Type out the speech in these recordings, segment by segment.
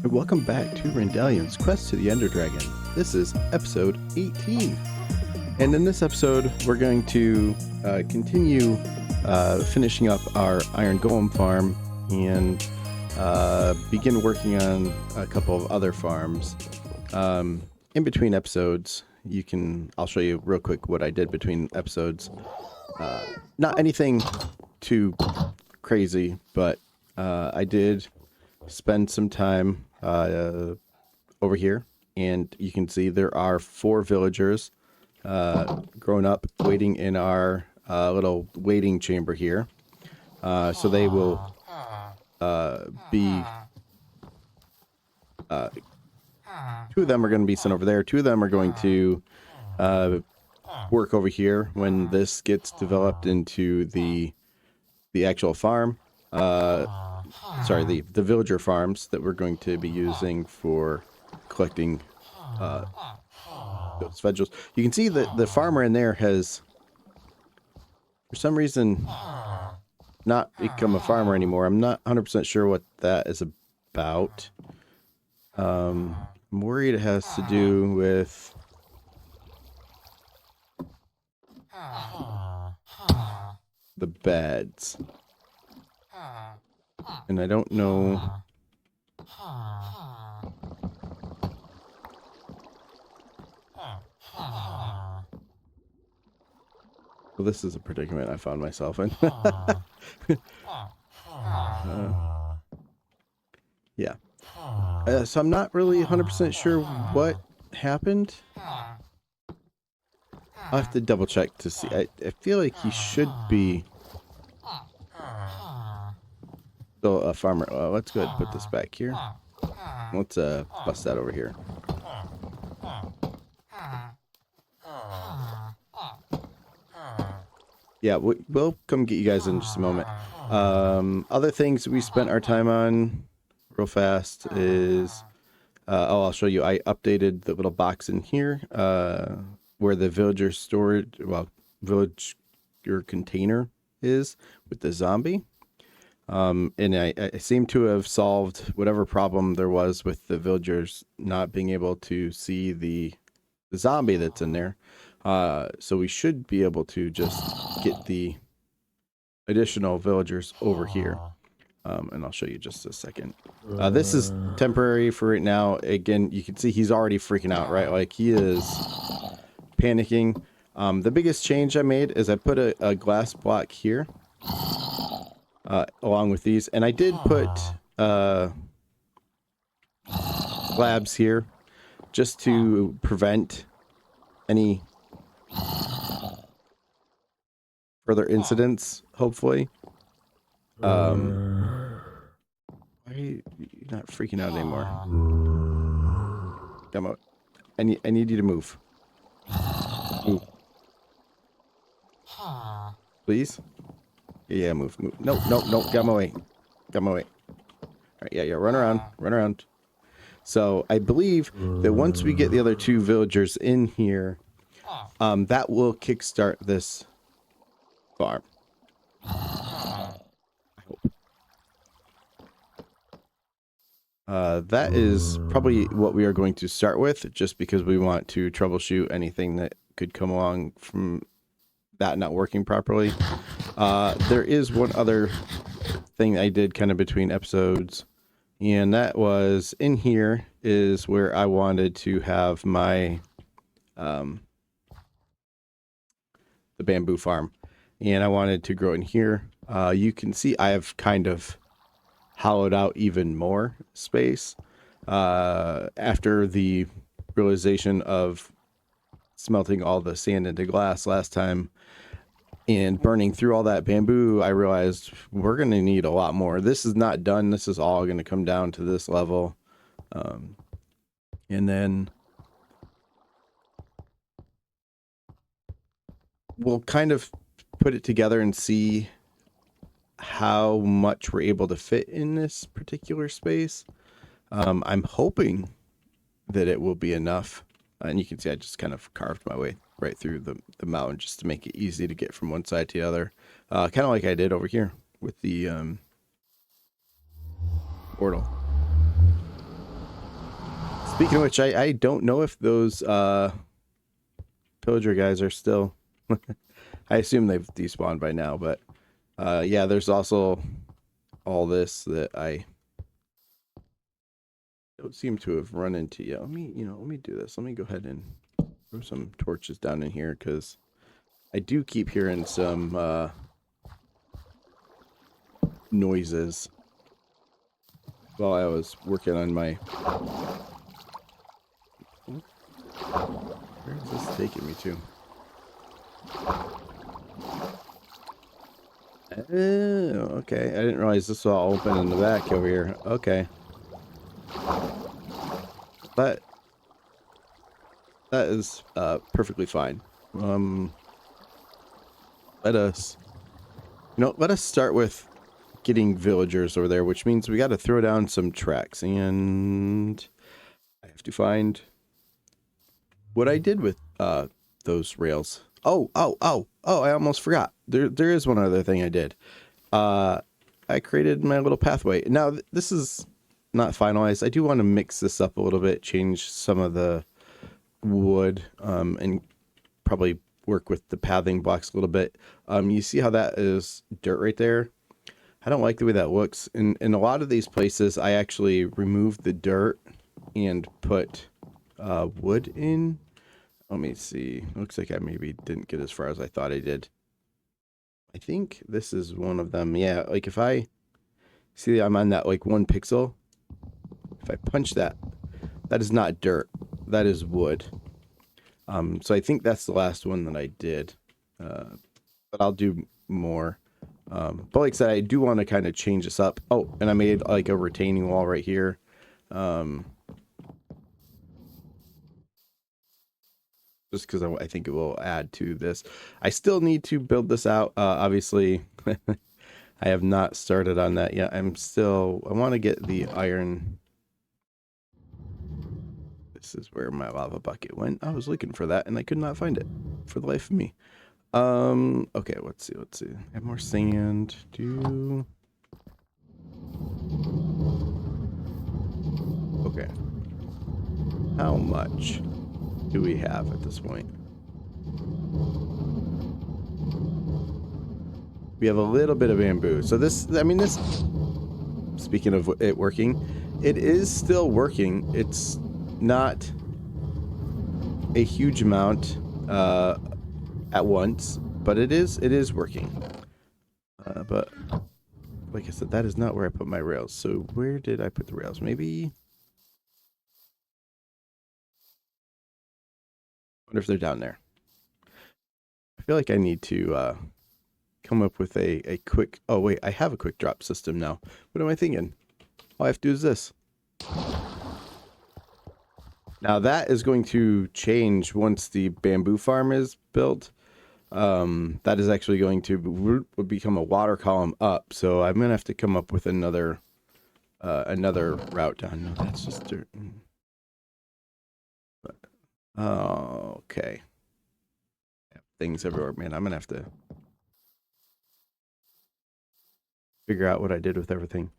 Welcome back to Randaleon's Quest to the Ender Dragon. This is episode 18. And in this episode, we're going to continue finishing up our Iron Golem farm and begin working on a couple of other farms. In between episodes, I'll show you real quick what I did between episodes. Not anything too crazy, but I did spend some time over here, and you can see there are 4 villagers grown up waiting in our little waiting chamber here. So they will be 2 of them are going to be sent over there. 2 of them are going to work over here when this gets developed into the actual farm. Sorry, the villager farms that we're going to be using for collecting those vegetables. You can see that the farmer in there has, for some reason, not become a farmer anymore. I'm not 100% sure what that is about. I'm worried it has to do with the beds. And I don't know. Well, this is a predicament I found myself in. Yeah. So I'm not really 100% sure what happened. I'll have to double check to see. I feel like he should be still a farmer. Let's go ahead and put this back here. Let's bust that over here. Yeah, we'll come get you guys in just a moment. Other things we spent our time on real fast is I'll show you. I updated the little box in here where the villager storage, villager container is with the zombie. And I seem to have solved whatever problem there was with the villagers not being able to see the zombie that's in there. So we should be able to just get the additional villagers over here. And I'll show you just a second. This is temporary for right now. Again, you can see he's already freaking out, right? Like he is panicking. The biggest change I made is I put a glass block here. Along with these, and I did put slabs here just to prevent any further incidents, hopefully. Why are you not freaking out anymore? Come on. I need you to move. Move. Please? Yeah, move. No, get him away. Get him away. All right, yeah, run around. So I believe that once we get the other 2 villagers in here, that will kickstart this farm. I hope. That is probably what we are going to start with, just because we want to troubleshoot anything that could come along from that not working properly. There is one other thing I did kind of between episodes, and that was in here is where I wanted to have my the bamboo farm, and I wanted to grow in here. You can see I have kind of hollowed out even more space after the realization of smelting all the sand into glass last time and burning through all that bamboo. I realized we're going to need a lot more. This is not done. This is all going to come down to this level. And then we'll kind of put it together and see how much we're able to fit in this particular space. I'm hoping that it will be enough. And you can see I just kind of carved my way right through the mountain just to make it easy to get from one side to the other. Kind of like I did over here with the portal. Speaking of which, I don't know if those pillager guys are still. I assume they've despawned by now, but yeah, there's also all this that I don't seem to have run into yet. Let me do this. Let me go ahead and throw some torches down in here because I do keep hearing some noises while I was working on my. Where is this taking me to? Oh, okay. I didn't realize this was all open in the back over here. Okay. But that is perfectly fine. Let us start with getting villagers over there, which means we got to throw down some tracks, and I have to find what I did with those rails. Oh, I almost forgot. There is one other thing I did. I created my little pathway. Now, this is not finalized. I do want to mix this up a little bit, change some of the wood, and probably work with the pathing blocks a little bit. You see how that is dirt right there? I don't like the way that looks. In a lot of these places, I actually removed the dirt and put wood in. Let me see. Looks like I maybe didn't get as far as I thought I did. I think this is one of them. Yeah, like if I see I'm on that like 1 pixel, if I punch that, that is not dirt. That is wood. So I think that's the last one that I did. But I'll do more. But like I said, I do want to kind of change this up. Oh, and I made like a retaining wall right here. Just because I think it will add to this. I still need to build this out. Obviously, I have not started on that yet. I want to get the iron. This is where my lava bucket went. I was looking for that and I could not find it for the life of me. Okay, let's see. I have more sand. Okay. How much do we have at this point? We have a little bit of bamboo. So this, speaking of it working, it is still working. It's not a huge amount at once, but it is working. But like I said, that is not where I put my rails. So where did I put the rails? Maybe. I wonder if they're down there. I feel like I need to come up with a quick. Oh wait, I have a quick drop system now. What am I thinking? All I have to do is this. Now that is going to change once the bamboo farm is built. That is actually going to become a water column up. So I'm gonna have to come up with another route down. No, that's just dirt. Oh, okay. Things everywhere, man. I'm gonna have to figure out what I did with everything.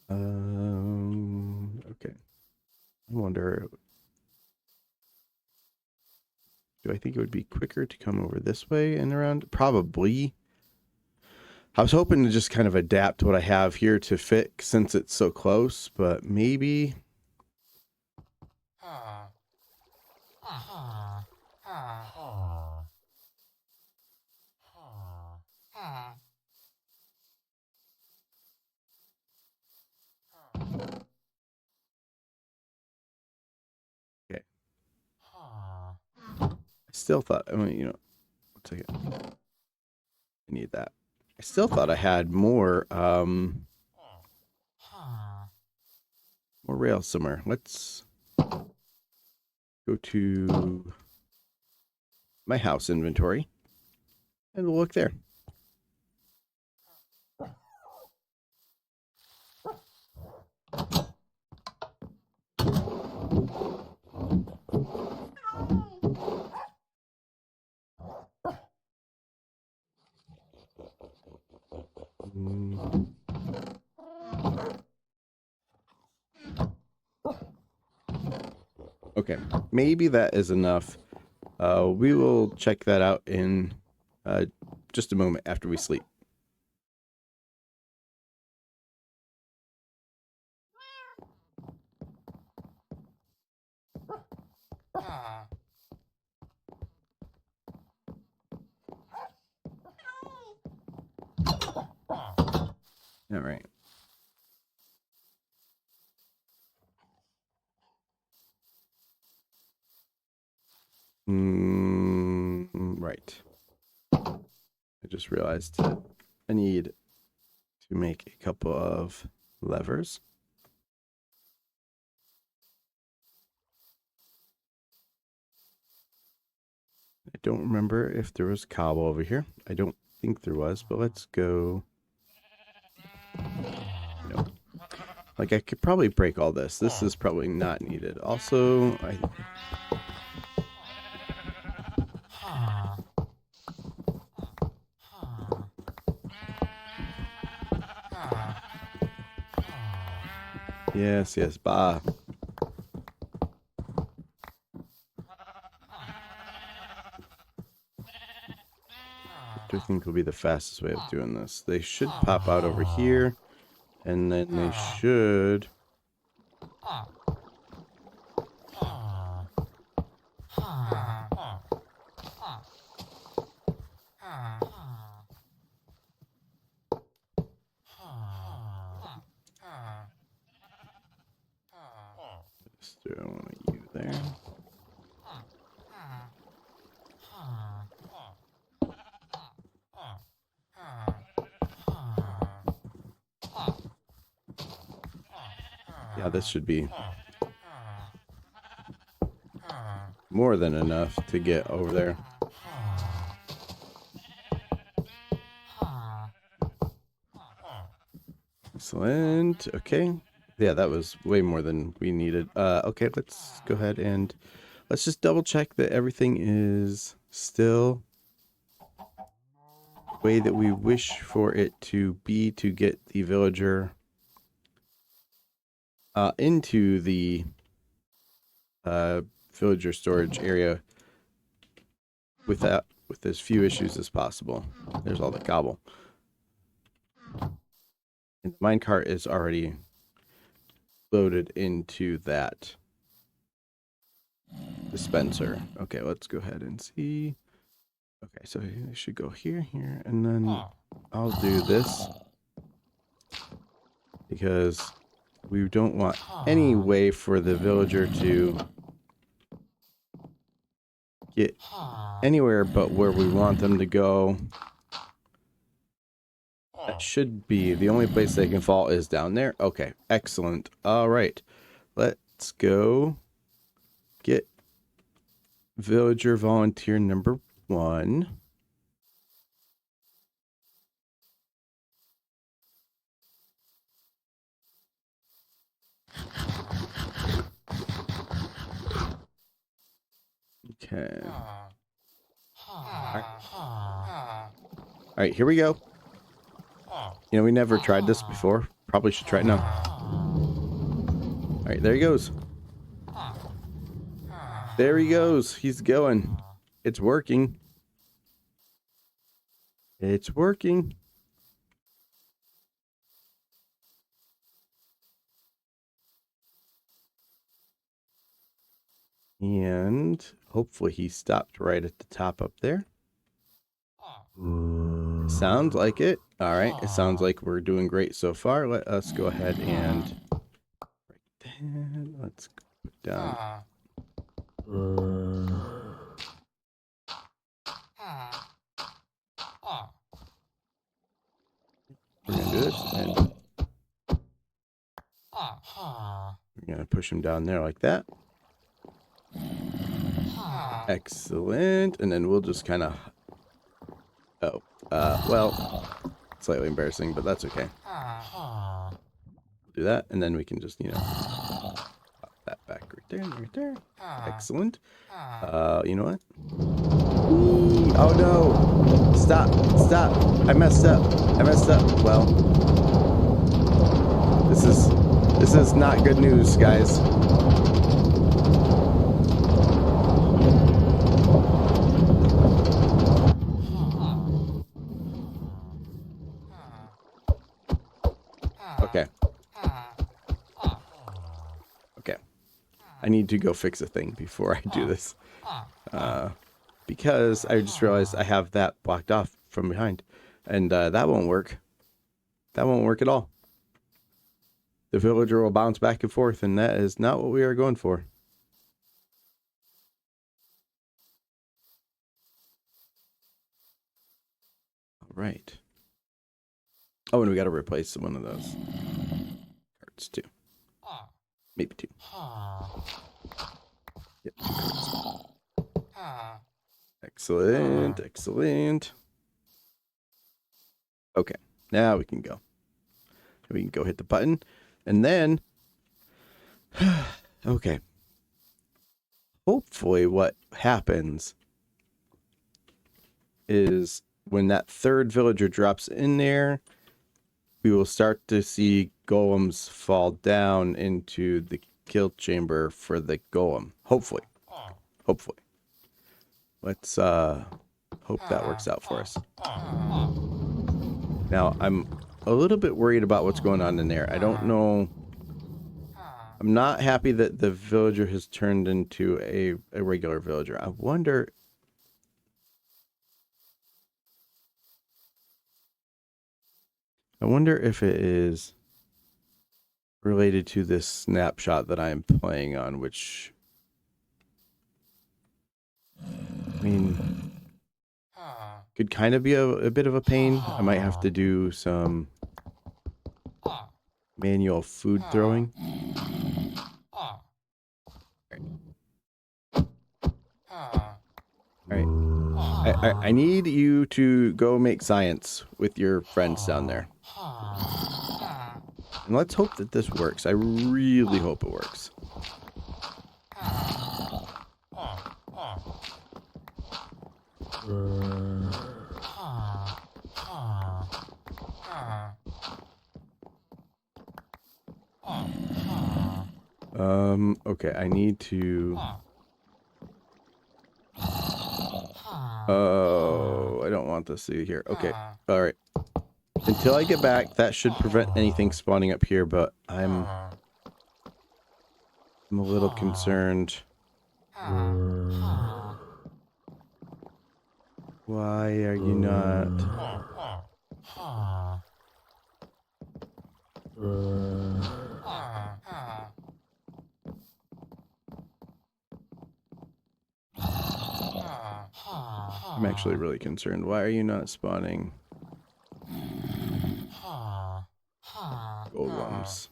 Okay. I wonder. Do I think it would be quicker to come over this way and around? Probably. I was hoping to just kind of adapt what I have here to fit since it's so close, but maybe. Okay. I still thought, one second. I need that. I still thought I had more rails somewhere. Let's go to my house inventory and we'll look there. Okay, maybe that is enough. We will check that out in just a moment after we sleep. All right. Right. I just realized that I need to make a couple of levers. I don't remember if there was cobble over here. I don't think there was, but let's go. Nope. Like, I could probably break all this. This is probably not needed. Also, yes, bah. I think will be the fastest way of doing this. They should pop out over here, and then they should. Just throw you there. Yeah, this should be more than enough to get over there. Excellent. Okay. Yeah, that was way more than we needed. Okay, let's go ahead and let's just double check that everything is still the way that we wish for it to be to get the villager into the villager storage area with as few issues as possible. There's all the cobble. And the minecart is already loaded into that dispenser. Okay, let's go ahead and see. Okay, so it should go here, and then I'll do this because we don't want any way for the villager to get anywhere but where we want them to go. That should be the only place they can fall is down there. Okay, excellent. All right, let's go get villager volunteer number 1. Okay. All right, here we go. You know, we never tried this before. Probably should try it now. All right, there he goes. There he goes. He's going. It's working. It's working. And hopefully he stopped right at the top up there. Sounds like it. All right. It sounds like we're doing great so far. Let us go ahead and let's put down. We're going to do this, and we're going to push him down there like that. Excellent. And then we'll just kind of, well, slightly embarrassing, but that's okay. Do that, and then we can just, pop that back right there. Excellent. You know what? Oh no! Stop! I messed up. Well, this is not good news, guys. Okay. Okay. I need to go fix a thing before I do this. Because I just realized I have that blocked off from behind. And that won't work. That won't work at all. The villager will bounce back and forth, and that is not what we are going for. All right. Oh, and we got to replace one of those cards too. Maybe two. Yep. Excellent, excellent. Okay, now we can go. We can go hit the button, and then, okay. Hopefully what happens is when that third villager drops in there, we will start to see golems fall down into the kill chamber for the golem. Hopefully. Hopefully. Let's hope that works out for us. Now, I'm a little bit worried about what's going on in there. I don't know. I'm not happy that the villager has turned into a regular villager. I wonder if it is related to this snapshot that I am playing on, which, I mean, could kind of be a bit of a pain. I might have to do some manual food throwing. Alright. I need you to go make science with your friends down there. And let's hope that this works. I really hope it works. Okay, I need to... Oh, I don't want this to be here. Okay, alright. Until I get back, that should prevent anything spawning up here, but I'm a little concerned. Why are you not? I'm actually really concerned. Why are you not spawning golems?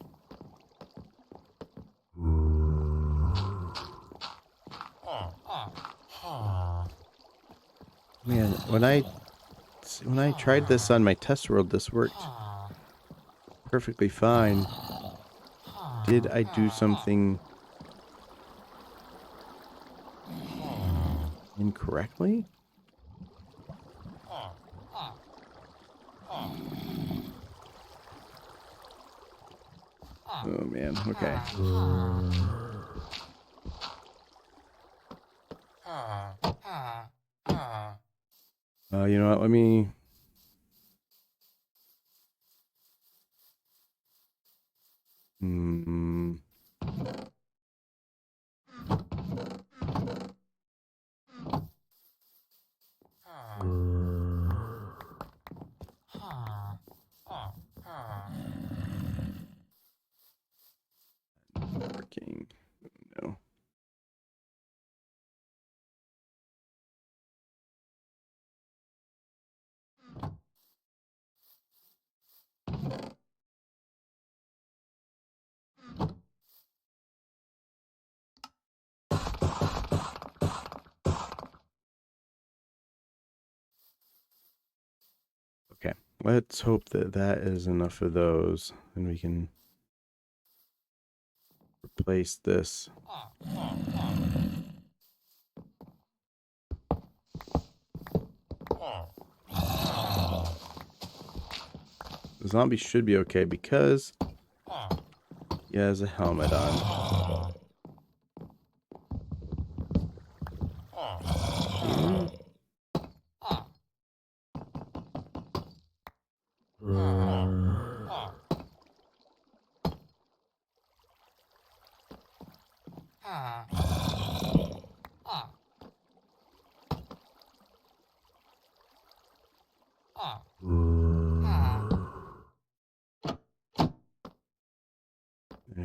Man, when I tried this on my test world, this worked perfectly fine. Did I do something incorrectly? Oh man, okay. You know what, let me... Working. No. Okay, let's hope that that is enough of those, and we can replace this. The zombie should be okay because he has a helmet on. I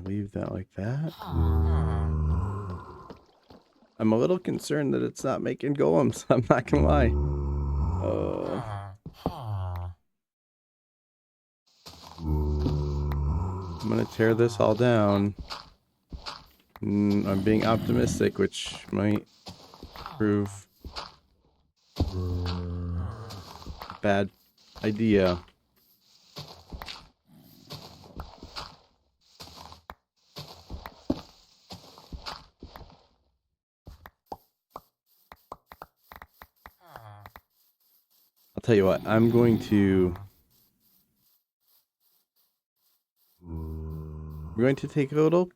leave that like that. I'm a little concerned that it's not making golems. I'm not gonna lie. I'm gonna tear this all down. I'm being optimistic, which might prove a bad idea. I'll tell you what, I'm going to take a little,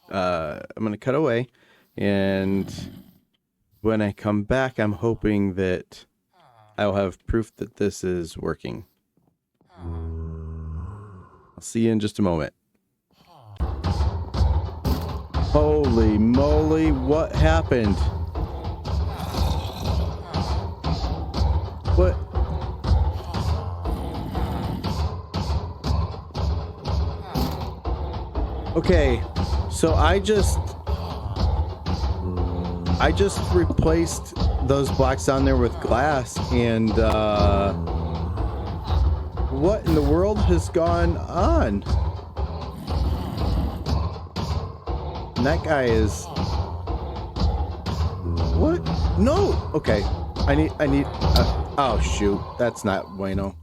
I'm going to cut away, and when I come back, I'm hoping that I'll have proof that this is working. I'll see you in just a moment. Holy moly, what happened? What? Okay, so I just replaced those blocks down there with glass, and what in the world has gone on? And that guy is... What? No! Okay, I need, oh shoot, that's not bueno.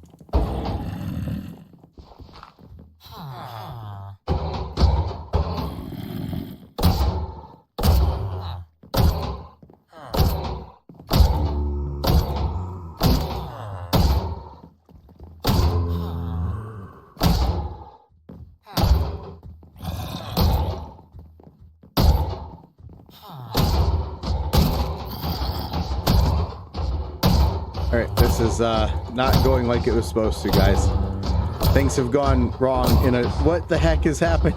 Alright, this is not going like it was supposed to, guys. Things have gone wrong in a... What the heck has happened?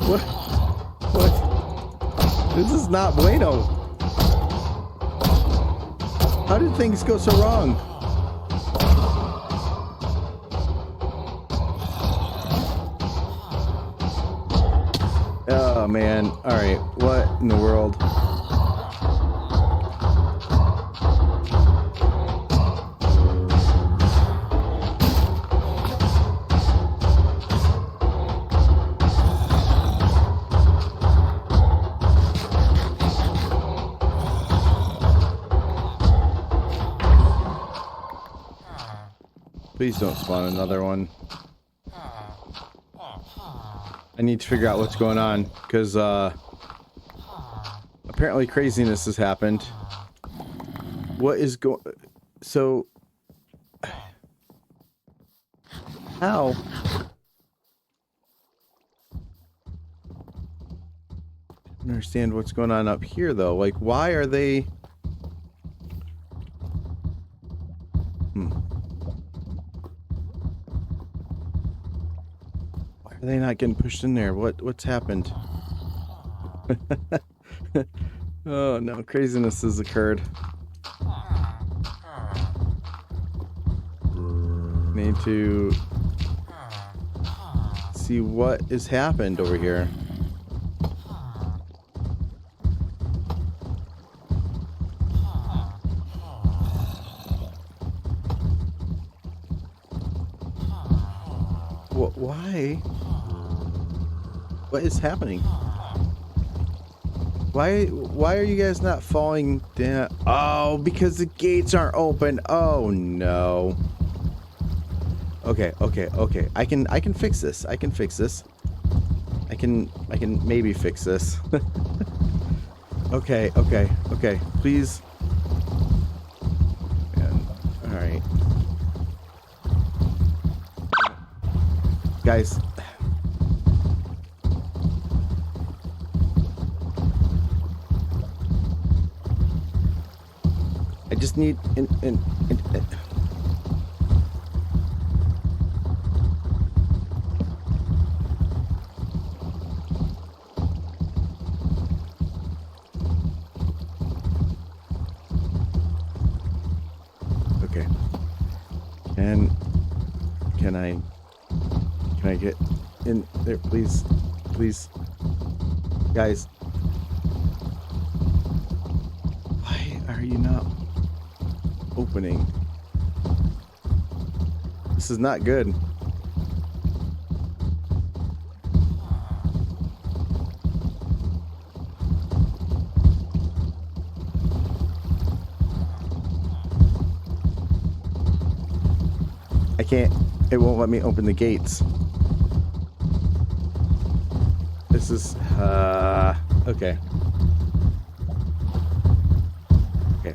What? This is not bueno. How did things go so wrong? Oh, man. Alright, what in the world? Please don't spawn another one. I need to figure out what's going on, because apparently craziness has happened. What is going... So... How? I don't understand what's going on up here, though. Like, why are they... Are they not getting pushed in there? What's happened? Oh no, craziness has occurred. Need to see what has happened over here. Why? What is happening? Why are you guys not falling down? Oh, because the gates aren't open. Oh no. Okay. I can fix this. I can maybe fix this. Okay. Please. Man. All right. Guys. I just need And can I get in there, please? Please. Guys. Why are you not opening? This is not good. I can't, it won't let me open the gates. This is, okay. Okay.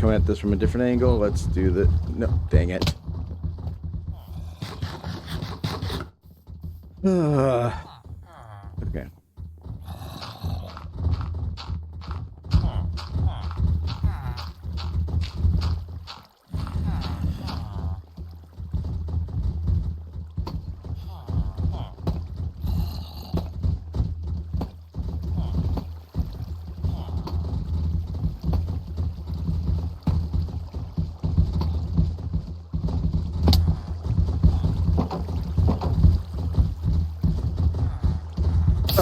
Coming at this from a different angle. Let's do the, no, dang it. Okay.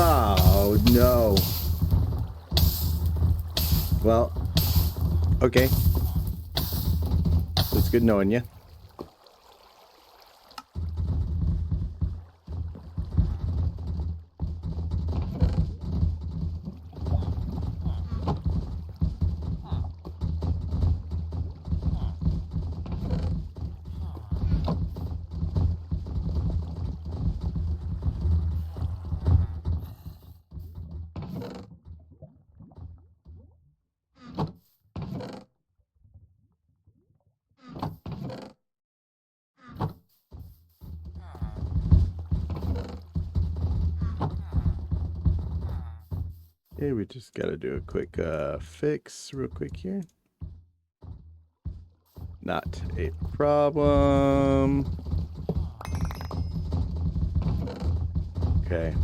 Oh, no. Well, okay. It's good knowing you. Okay, we just gotta do a quick fix real quick here. Not a problem. Okay.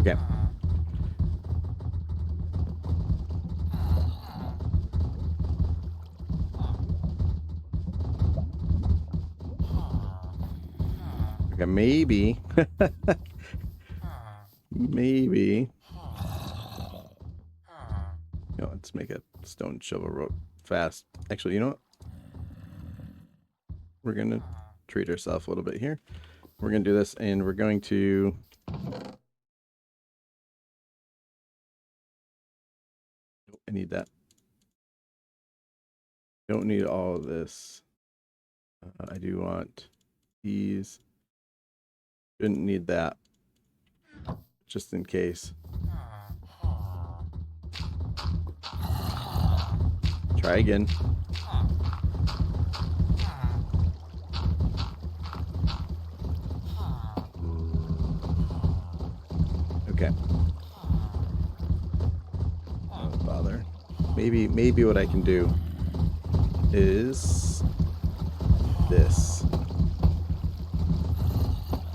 Okay. Okay, maybe. Maybe. No, let's make a stone shovel real fast. Actually, you know what? We're gonna treat ourselves a little bit here. We're gonna do this, and we're going to. I need that. Don't need all of this. I do want these. Didn't need that. Just in case. Try again. Okay. Don't bother. Maybe what I can do is this.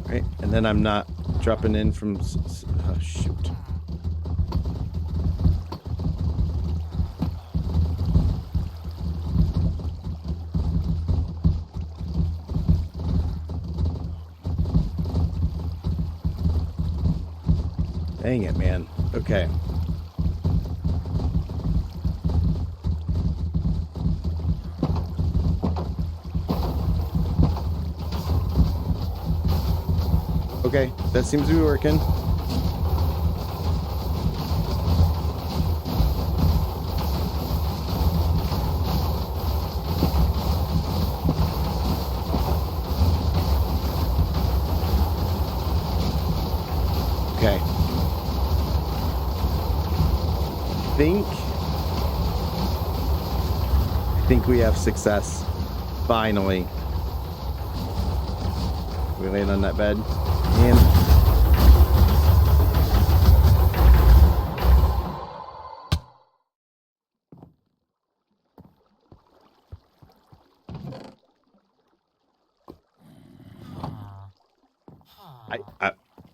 Right? And then I'm not dropping in from... Oh, shoot. Dang it, man. Okay. Okay, that seems to be working. Okay. I think we have success. Finally. We laying on that bed. And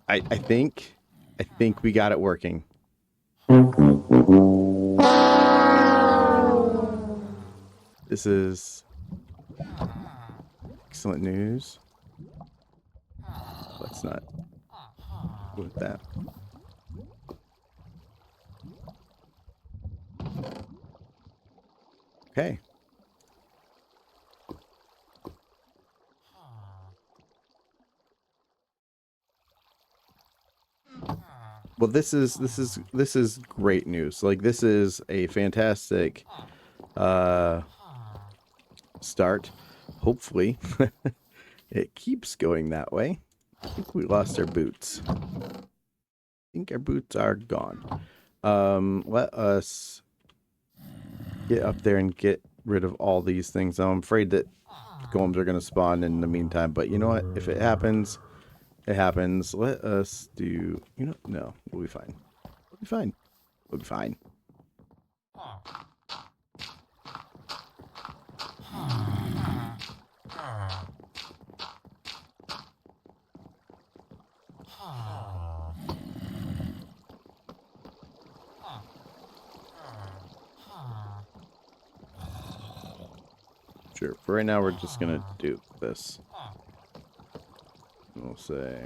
I think we got it working. This is excellent news. Let's not go with that. Okay. Well, this is great news. Like, this is a fantastic start. Hopefully it keeps going that way. I think we lost our boots. I think our boots are gone. Let us get up there and get rid of all these things. I'm afraid that golems are going to spawn in the meantime, but you know what? If it happens, it happens. Let us do, you know, no, we'll be fine. We'll be fine. We'll be fine. Sure. For right now, we're just gonna do this. We'll say.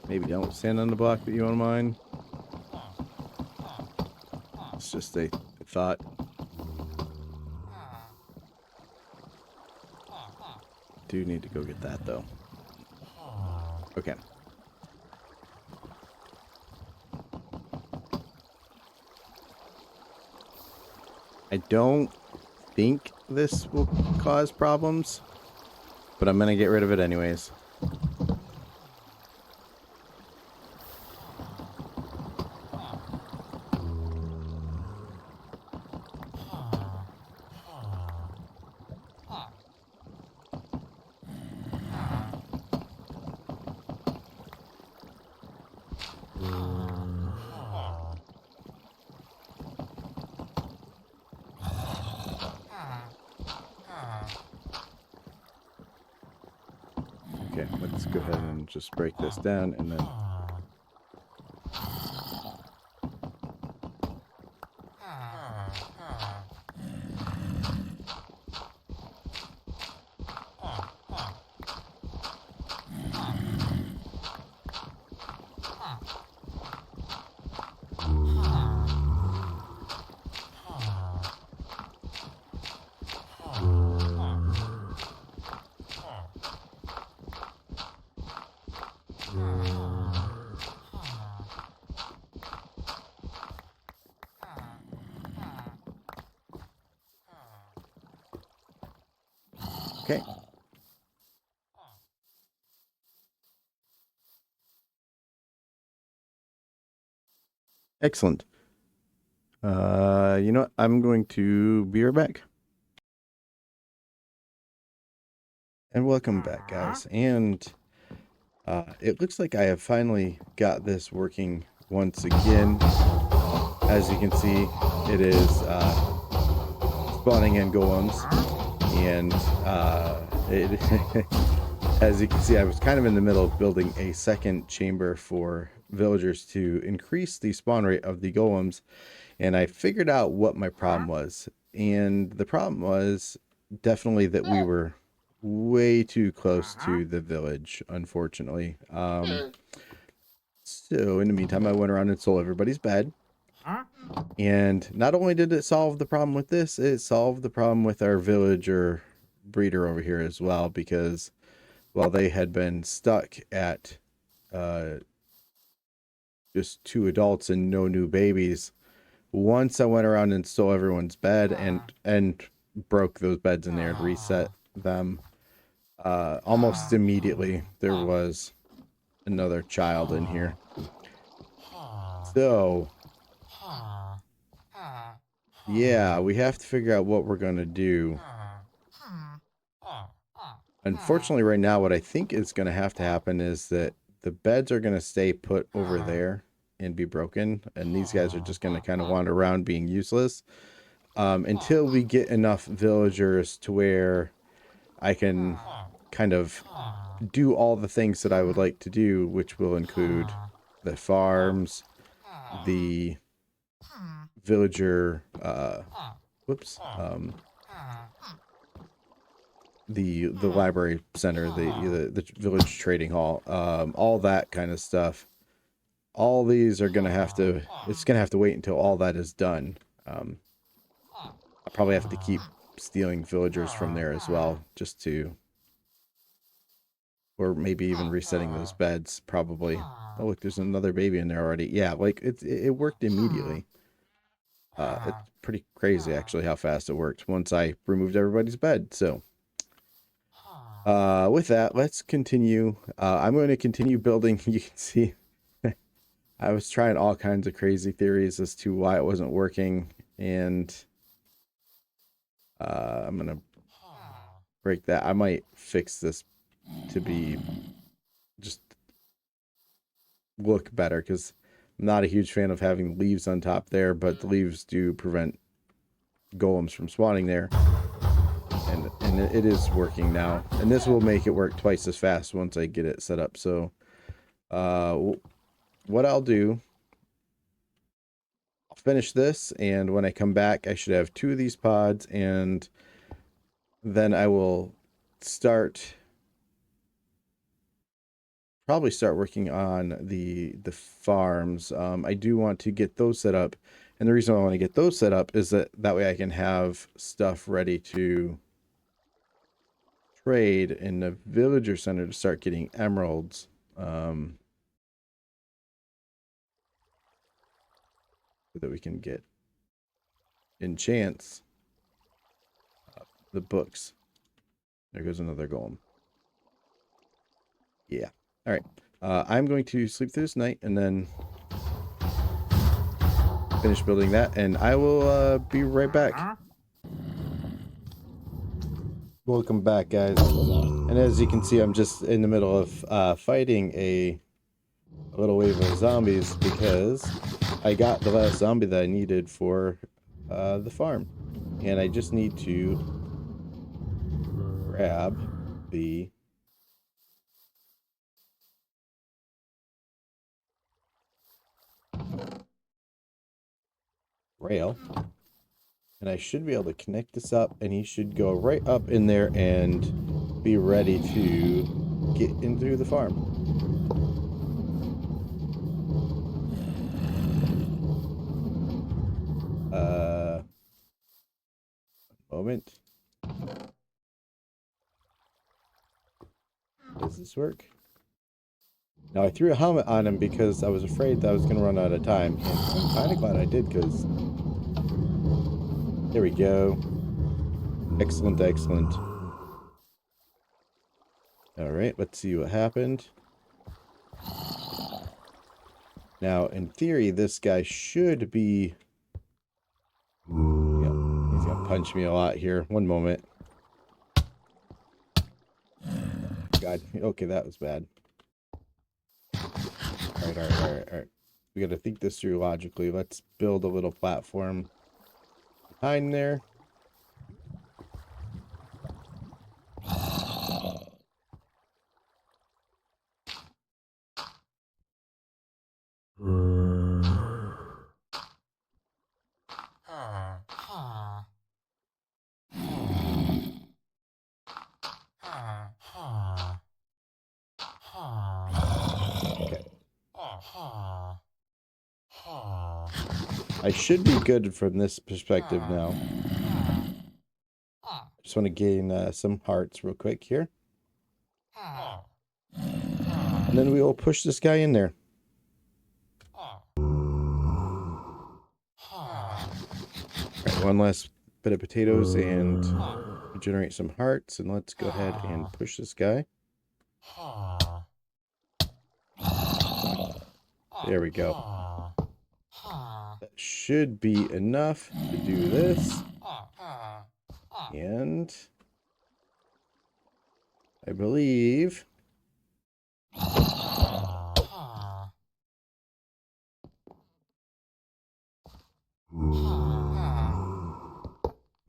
Maybe don't stand on the block that you want mine. It's just a thought. Do need to go get that though. Okay. I don't think this will cause problems, but I'm gonna get rid of it anyways. Okay, let's go ahead and just break this down and then... Okay. Excellent. You know what? I'm going to be right back. And welcome back, guys. And it looks like I have finally got this working once again. As you can see, it is spawning in golems. And as you can see, I was kind of in the middle of building a second chamber for villagers to increase the spawn rate of the golems. And I figured out what my problem was. And the problem was definitely that we were way too close to the village, unfortunately. So in the meantime, I went around and stole everybody's bed. And not only did it solve the problem with this, it solved the problem with our villager breeder over here as well, because while they had been stuck at just 2 adults and no new babies, once I went around and stole everyone's bed and broke those beds in there and reset them, almost immediately there was another child in here. So yeah, we have to figure out what we're gonna do. Unfortunately, right now, what I think is going to have to happen is that the beds are going to stay put over there and be broken, and these guys are just going to kind of wander around being useless until we get enough villagers to where I can kind of do all the things that I would like to do, which will include the farms, the villager, whoops, the library center, the village trading hall, all that kind of stuff. All these are gonna have to. It's gonna have to wait until all that is done. I'll probably have to keep stealing villagers from there as well, just to, or maybe even resetting those beds. Probably. Oh look, there's another baby in there already. Yeah, like it worked immediately. It's pretty crazy actually how fast it worked once I removed everybody's bed. So. With that, let's continue. I'm going to continue building. You can see I was trying all kinds of crazy theories as to why it wasn't working, and I'm going to break that. I might fix this to be just look better, because I'm not a huge fan of having leaves on top there, but the leaves do prevent golems from spawning there. And it is working now, and this will make it work twice as fast once I get it set up. So what I'll do, I'll finish this, and when I come back I should have 2 of these pods, and then I will probably start working on the farms. I do want to get those set up, and the reason I want to get those set up is that way I can have stuff ready to trade in the villager center to start getting emeralds. So that we can get enchants the books. There goes another golem. Yeah. All right. I'm going to sleep through this night and then finish building that, and I will be right back. Welcome back, guys. And as you can see, I'm just in the middle of fighting a little wave of zombies because I got the last zombie that I needed for the farm. And I just need to grab the rail. And I should be able to connect this up, and he should go right up in there and be ready to get into the farm. Moment. Does this work? Now I threw a helmet on him because I was afraid that I was going to run out of time, and I'm kind of glad I did, because there we go. Excellent, excellent. Alright, let's see what happened. Now, in theory, this guy should be... Yep, he's going to punch me a lot here. One moment. God, okay, that was bad. Alright. We got to think this through logically. Let's build a little platform behind there. Okay. I should be good from this perspective now. Just want to gain some hearts real quick here. And then we will push this guy in there. Alright, one last bit of potatoes and generate some hearts, and let's go ahead and push this guy. There we go. That should be enough to do this. And I believe.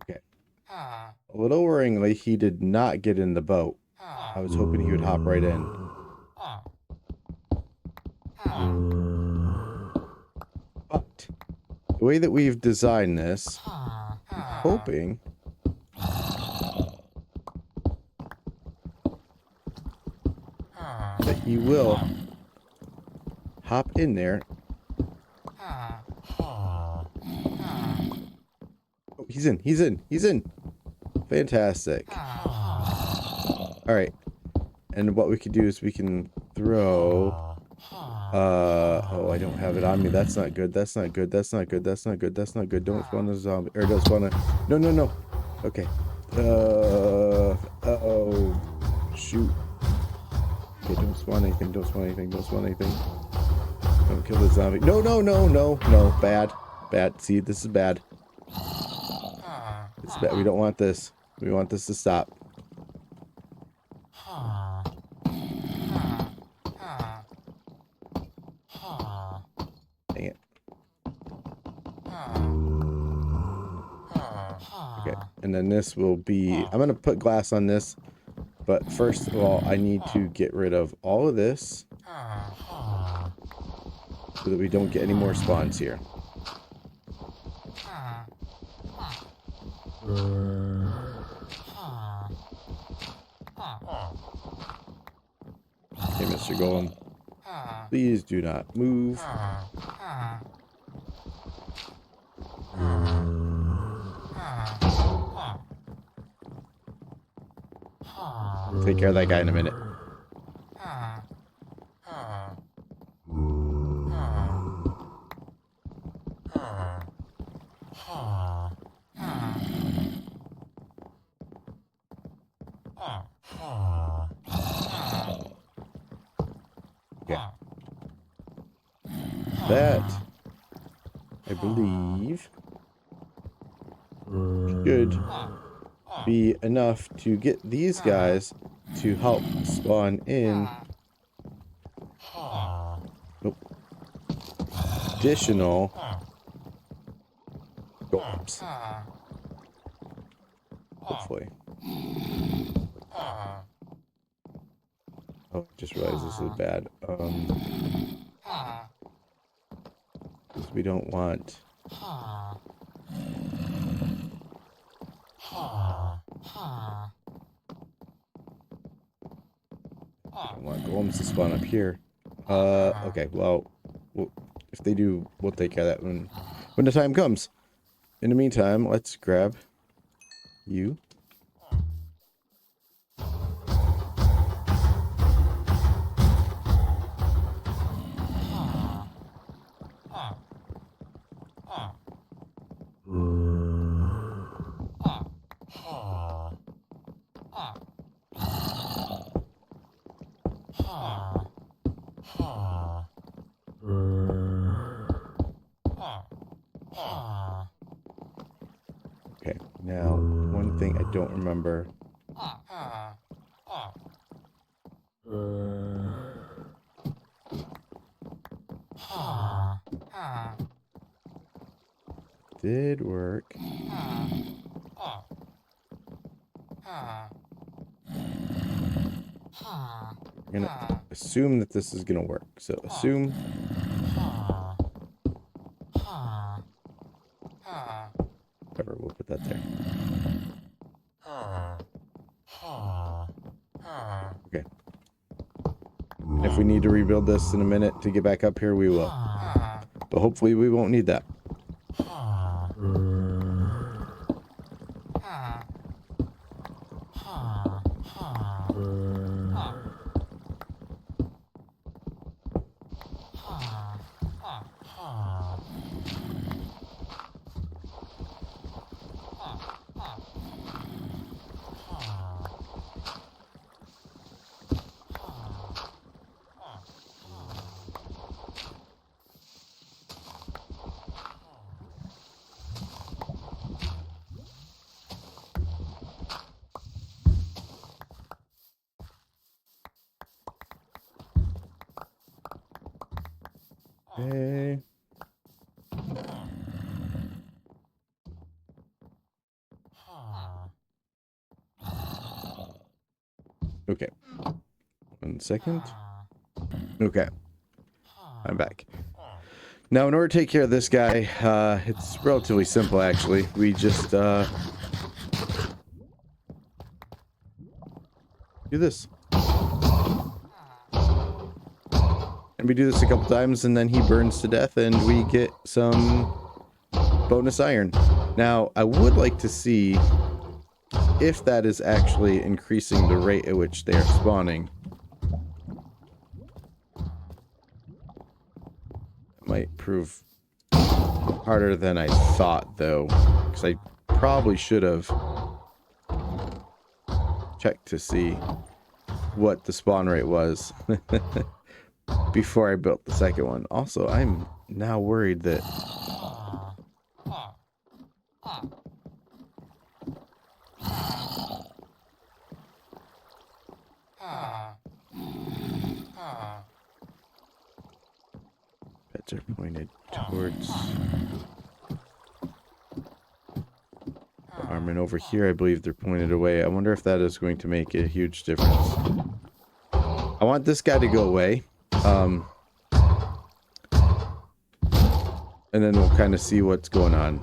Okay. A little worryingly, he did not get in the boat. I was hoping he would hop right in. But the way that we've designed this, I'm hoping that he will hop in there. Oh, he's in. He's in. He's in. Fantastic. All right. And what we could do is we can throw... oh, I don't have it on me. That's not good. That's not good. That's not good. That's not good. That's not good. Don't spawn a zombie. Or don't spawn a... No, no, no. Okay. Uh-oh. Shoot. Okay, don't spawn anything. Don't spawn anything. Don't spawn anything. Don't kill the zombie. No, no, no, no, no. Bad. Bad. See, this is bad. It's bad. We don't want this. We want this to stop. Dang it. Okay, and then this will be... I'm going to put glass on this, but first of all, I need to get rid of all of this so that we don't get any more spawns here. Okay, Mr. Golem. Please do not move. We'll take care of that guy in a minute. Okay. That, I believe, should be enough to get these guys to help spawn in. Nope. Additional golems. Hopefully. Oh, I just realized this is bad. Because we don't want... I don't want golems to spawn up here. Okay, well, if they do, we'll take care of that when the time comes. In the meantime, let's grab you. Okay, now, one thing I don't remember. Did work. I'm gonna assume that this is gonna work. So assume. Whatever, we'll put that there. Okay. And if we need to rebuild this in a minute to get back up here, we will. But hopefully we won't need that. Okay. Okay. 1 second. Okay. I'm back. Now, in order to take care of this guy, it's relatively simple, actually. We just, do this. And we do this a couple times, and then he burns to death, and we get some bonus iron. Now, I would like to see if that is actually increasing the rate at which they are spawning. It might prove harder than I thought, though, because I probably should have checked to see what the spawn rate was before I built the second one. Also, I'm now worried that pets are pointed towards the arm, and over here I believe they're pointed away. I wonder if that is going to make a huge difference. I want this guy to go away. And then we'll kind of see what's going on.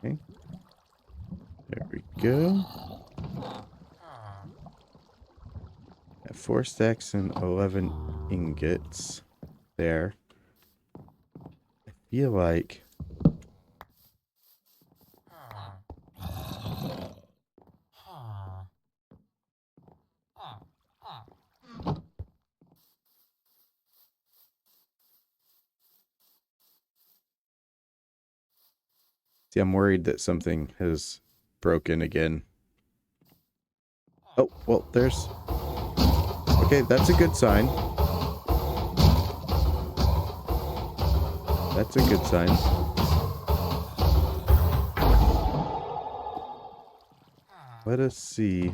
Okay. There we go. Got 4 stacks and 11 ingots there. I feel like see, I'm worried that something has broken again. Oh, well, there's... Okay, that's a good sign. That's a good sign. Let us see.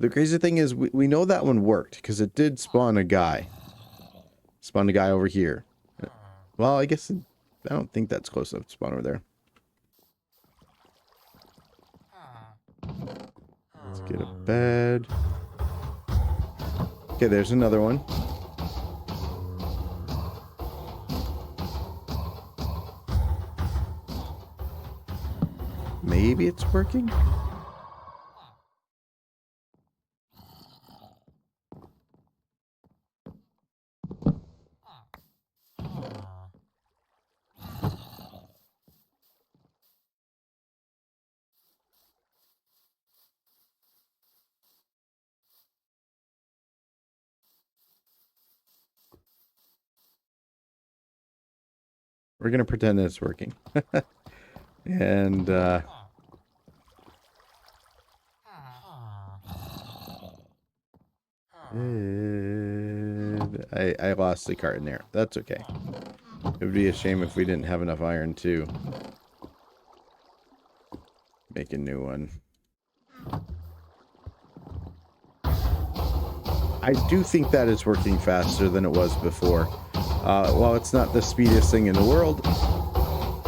The crazy thing is, we know that one worked, because it did spawn a guy. Spawned a guy over here. Well, I guess I don't think that's close enough to spawn over there. Let's get a bed. Okay, there's another one. Maybe it's working? We're going to pretend that it's working. And, I lost the cart in there. That's okay. It would be a shame if we didn't have enough iron to make a new one. I do think that is working faster than it was before. While it's not the speediest thing in the world,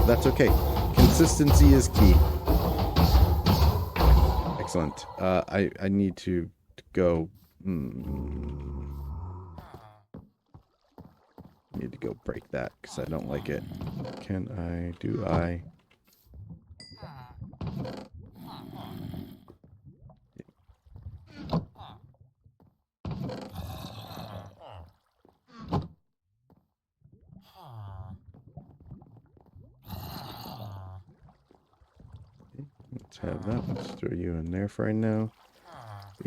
that's okay. Consistency is key. Excellent. I need to go... need to go break that because I don't like it. Can I? Do I? have that. Let's throw you in there for right now.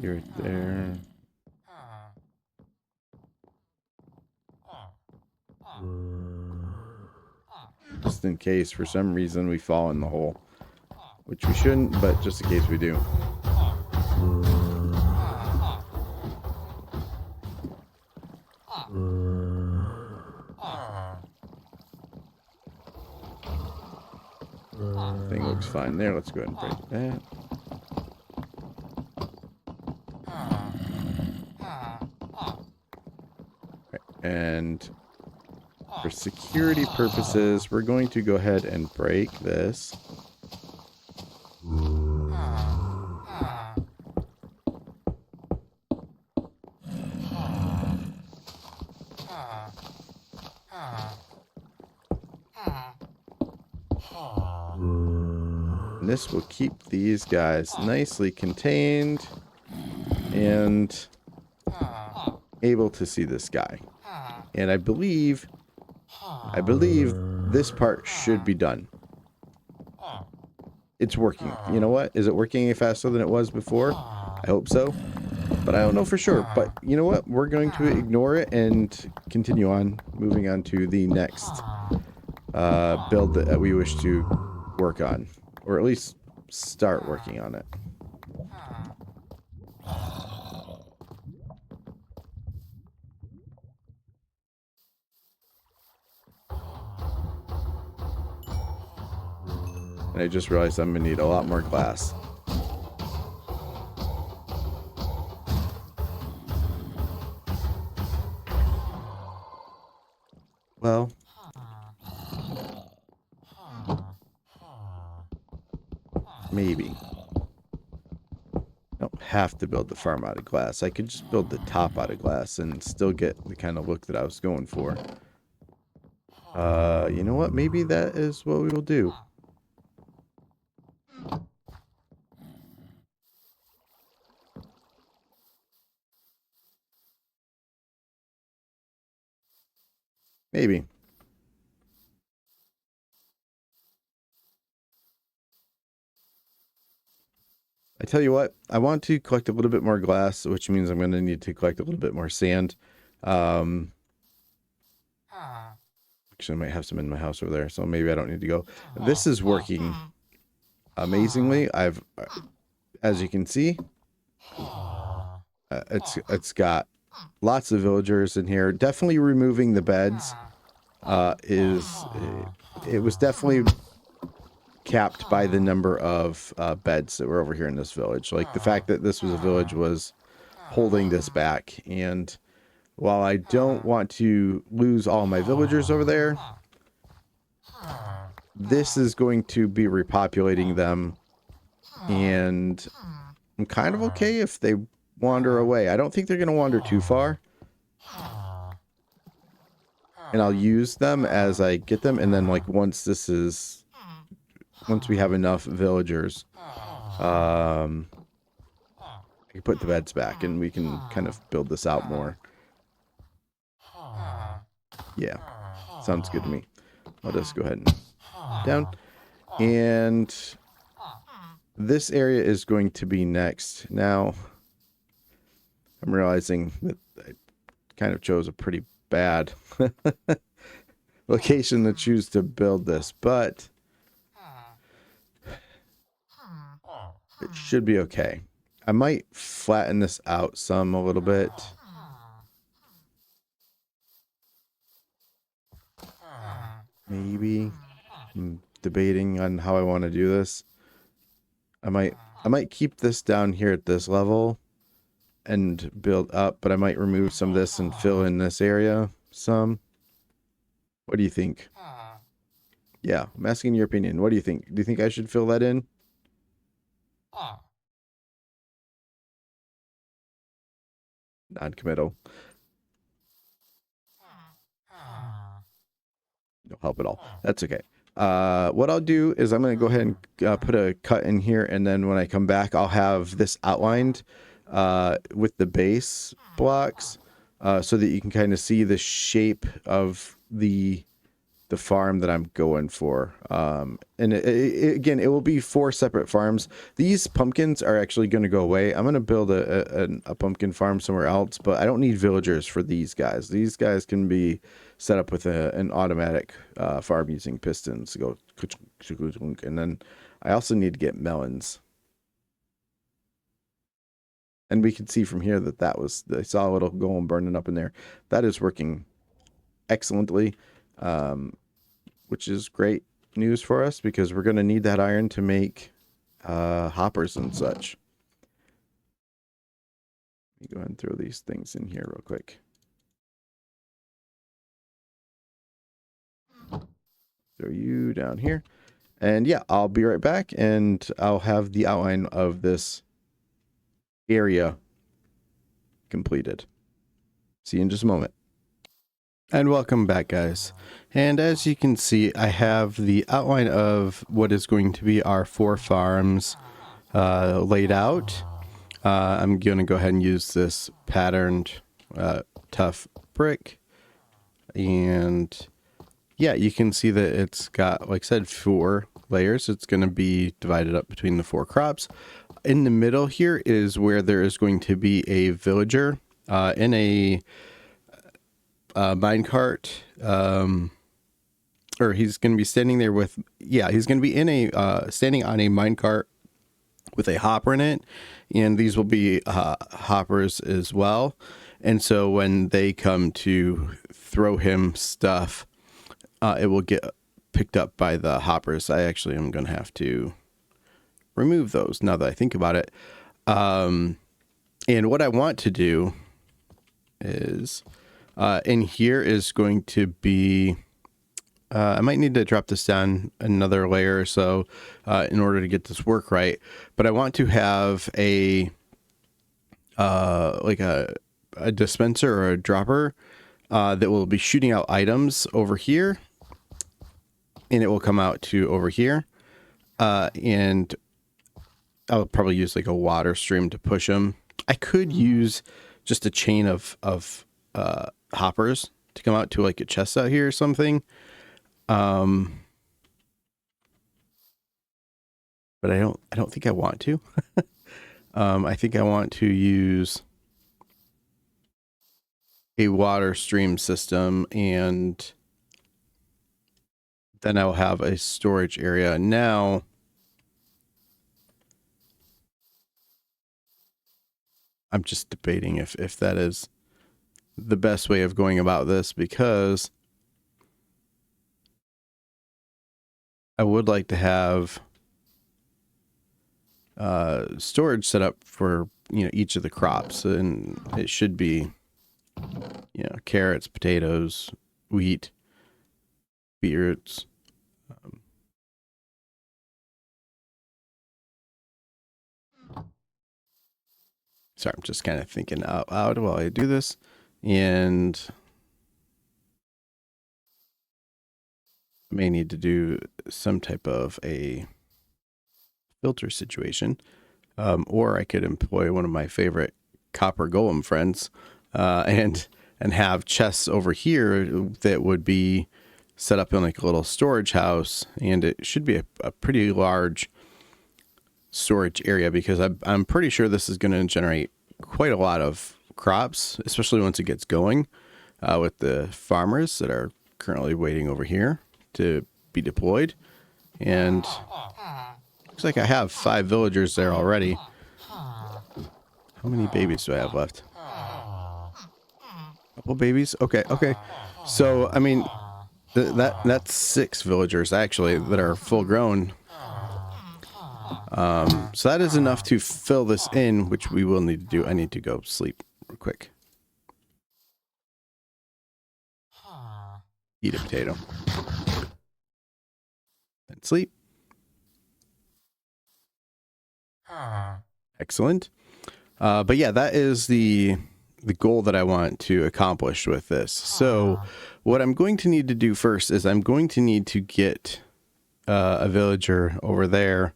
You're right there. Just in case for some reason we fall in the hole. Which we shouldn't, but just in case we do. Thing looks fine there. Let's go ahead and break that. Right. And for security purposes, we're going to go ahead and break this. And this will keep these guys nicely contained and able to see this guy. And I believe this part should be done. It's working. You know what? Is it working any faster than it was before? I hope so. But I don't know for sure. But you know what? We're going to ignore it and continue on, moving on to the next build that we wish to work on. Or at least start working on it. And I just realized I'm going to need a lot more glass. Well, maybe. I don't have to build the farm out of glass. I could just build the top out of glass and still get the kind of look that I was going for. You know what? Maybe that is what we will do. Maybe. I tell you what, I want to collect a little bit more glass, which means I'm going to need to collect a little bit more sand. Actually, I might have some in my house over there, so maybe I don't need to go. This is working amazingly. As you can see, it's got lots of villagers in here. Definitely removing the beds it was definitely capped by the number of beds that were over here in this village. Like the fact that this was a village was holding this back. And while I don't want to lose all my villagers over there, this is going to be repopulating them. And I'm kind of okay if they wander away. I don't think they're going to wander too far. And I'll use them as I get them. And then like once we have enough villagers, I can put the beds back and we can kind of build this out more. Yeah, sounds good to me. Let us go ahead and down. And this area is going to be next. Now, I'm realizing that I kind of chose a pretty bad location to choose to build this, but it should be okay. I might flatten this out a little bit. Maybe. I'm debating on how I want to do this. I might keep this down here at this level and build up, but I might remove some of this and fill in this area some. What do you think? Yeah, I'm asking your opinion. What do you think? Do you think I should fill that in? Non-committal. No help at all. That's okay. What I'll do is I'm going to go ahead and put a cut in here, and then when I come back, I'll have this outlined with the base blocks so that you can kind of see the shape of the the farm that I'm going for. And again, it will be 4 separate farms. These pumpkins are actually going to go away. I'm going to build a pumpkin farm somewhere else, but I don't need villagers for these guys. These guys can be set up with an automatic farm using pistons to go, and then I also need to get melons. And we can see from here that was, I saw a little golem burning up in there. That is working excellently, which is great news for us because we're going to need that iron to make hoppers and such. Let me go ahead and throw these things in here real quick. Throw you down here. And yeah, I'll be right back and I'll have the outline of this area completed. See you in just a moment. And welcome back, guys. And as you can see, I have the outline of what is going to be our 4 farms laid out. I'm going to go ahead and use this patterned tough brick. And yeah, you can see that it's got, like I said, 4 layers. It's going to be divided up between the 4 crops. In the middle here is where there is going to be a villager in a minecart, or he's going to be standing there with, he's going to be in a standing on a minecart with a hopper in it, and these will be hoppers as well. And so when they come to throw him stuff, it will get picked up by the hoppers. I actually am going to have to remove those now that I think about it. And what I want to do is, in here is going to be, I might need to drop this down another layer or so in order to get this work right. But I want to have a like a dispenser or a dropper that will be shooting out items over here, and it will come out to over here, and I'll probably use like a water stream to push them. I could use just a chain of hoppers to come out to like a chest out here or something. But I don't think I want to. I think I want to use a water stream system, and then I'll have a storage area. Now, I'm just debating if that is the best way of going about this, because I would like to have storage set up for, each of the crops, and it should be, carrots, potatoes, wheat, beetroots. Sorry, I'm just kind of thinking out loud while I do this, and I may need to do some type of a filter situation, or I could employ one of my favorite copper golem friends, and have chests over here that would be set up in like a little storage house, and it should be a pretty large storage area, because I'm pretty sure this is going to generate quite a lot of crops, especially once it gets going, with the farmers that are currently waiting over here to be deployed. And looks like I have 5 villagers there already. How many babies do I have left? Couple babies. Okay. So I mean, that's 6 villagers actually that are full grown. So that is enough to fill this in, which we will need to do. I need to go sleep real quick. Eat a potato. And sleep. Excellent. But yeah, that is the goal that I want to accomplish with this. So what I'm going to need to do first is I'm going to need to get a villager over there.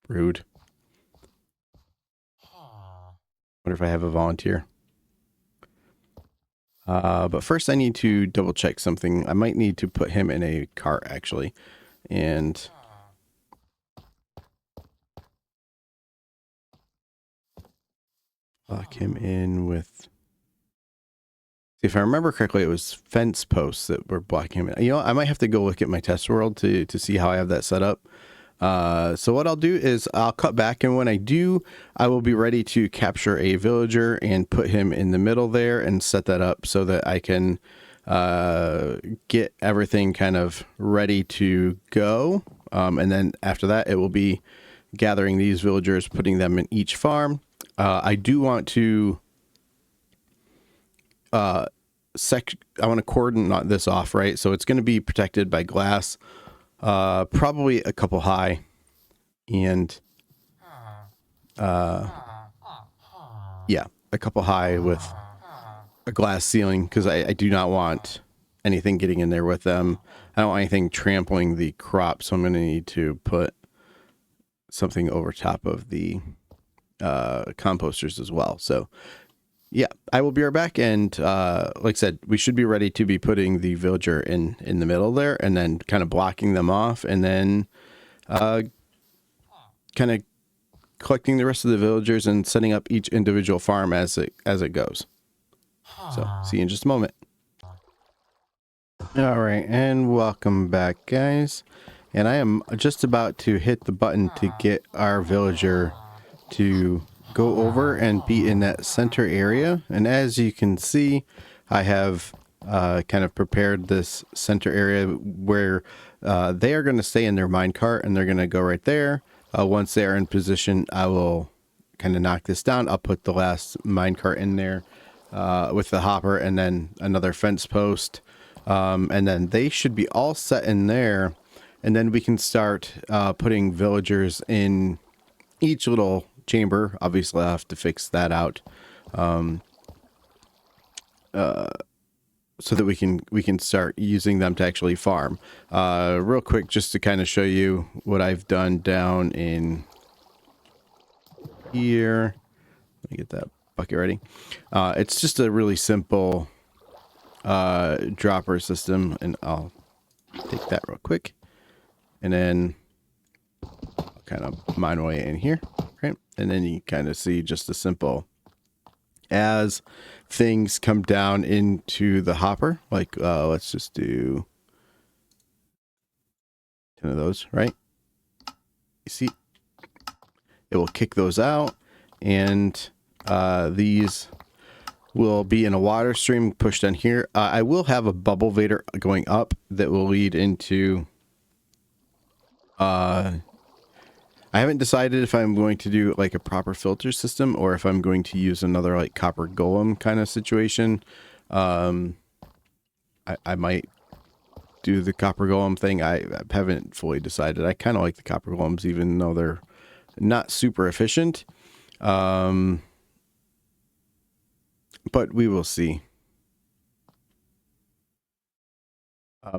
Rude. Wonder if I have a volunteer. But first I need to double check something. I might need to put him in a cart actually. And lock him in with... If I remember correctly, it was fence posts that were blocking him. You know, I might have to go look at my test world to see how I have that set up. So what I'll do is I'll cut back, and when I do, I will be ready to capture a villager and put him in the middle there and set that up so that I can get everything kind of ready to go. And then after that, it will be gathering these villagers, putting them in each farm. I do want to... I want to cordon this off, right? So it's going to be protected by glass, probably a couple high, and yeah, a couple high with a glass ceiling, because I do not want anything getting in there with them. I don't want anything trampling the crop, so I'm going to need to put something over top of the composters as well. So yeah, I will be right back, and like I said, we should be ready to be putting the villager in the middle there, and then kind of blocking them off, and then kind of collecting the rest of the villagers and setting up each individual farm as it goes. So, see you in just a moment. All right, and welcome back, guys. And I am just about to hit the button to get our villager to go over and be in that center area. And as you can see, I have kind of prepared this center area where they are going to stay in their minecart, and they're going to go right there. Once they are in position, I will kind of knock this down. I'll put the last minecart in there with the hopper, and then another fence post. And then they should be all set in there. And then we can start putting villagers in each little chamber. Obviously, I'll have to fix that out so that we can start using them to actually farm. Real quick, just to kind of show you what I've done down in here. Let me get that bucket ready. It's just a really simple dropper system, and I'll take that real quick, and then I'll kind of mine my way in here, right? And then you kind of see just a simple, as things come down into the hopper, like let's just do 10 of those, right? You see, it will kick those out, and these will be in a water stream pushed down here. I will have a bubble vader going up that will lead into I haven't decided if I'm going to do like a proper filter system or if I'm going to use another like copper golem kind of situation. I might do the copper golem thing. I haven't fully decided. I kind of like the copper golems, even though they're not super efficient. But we will see.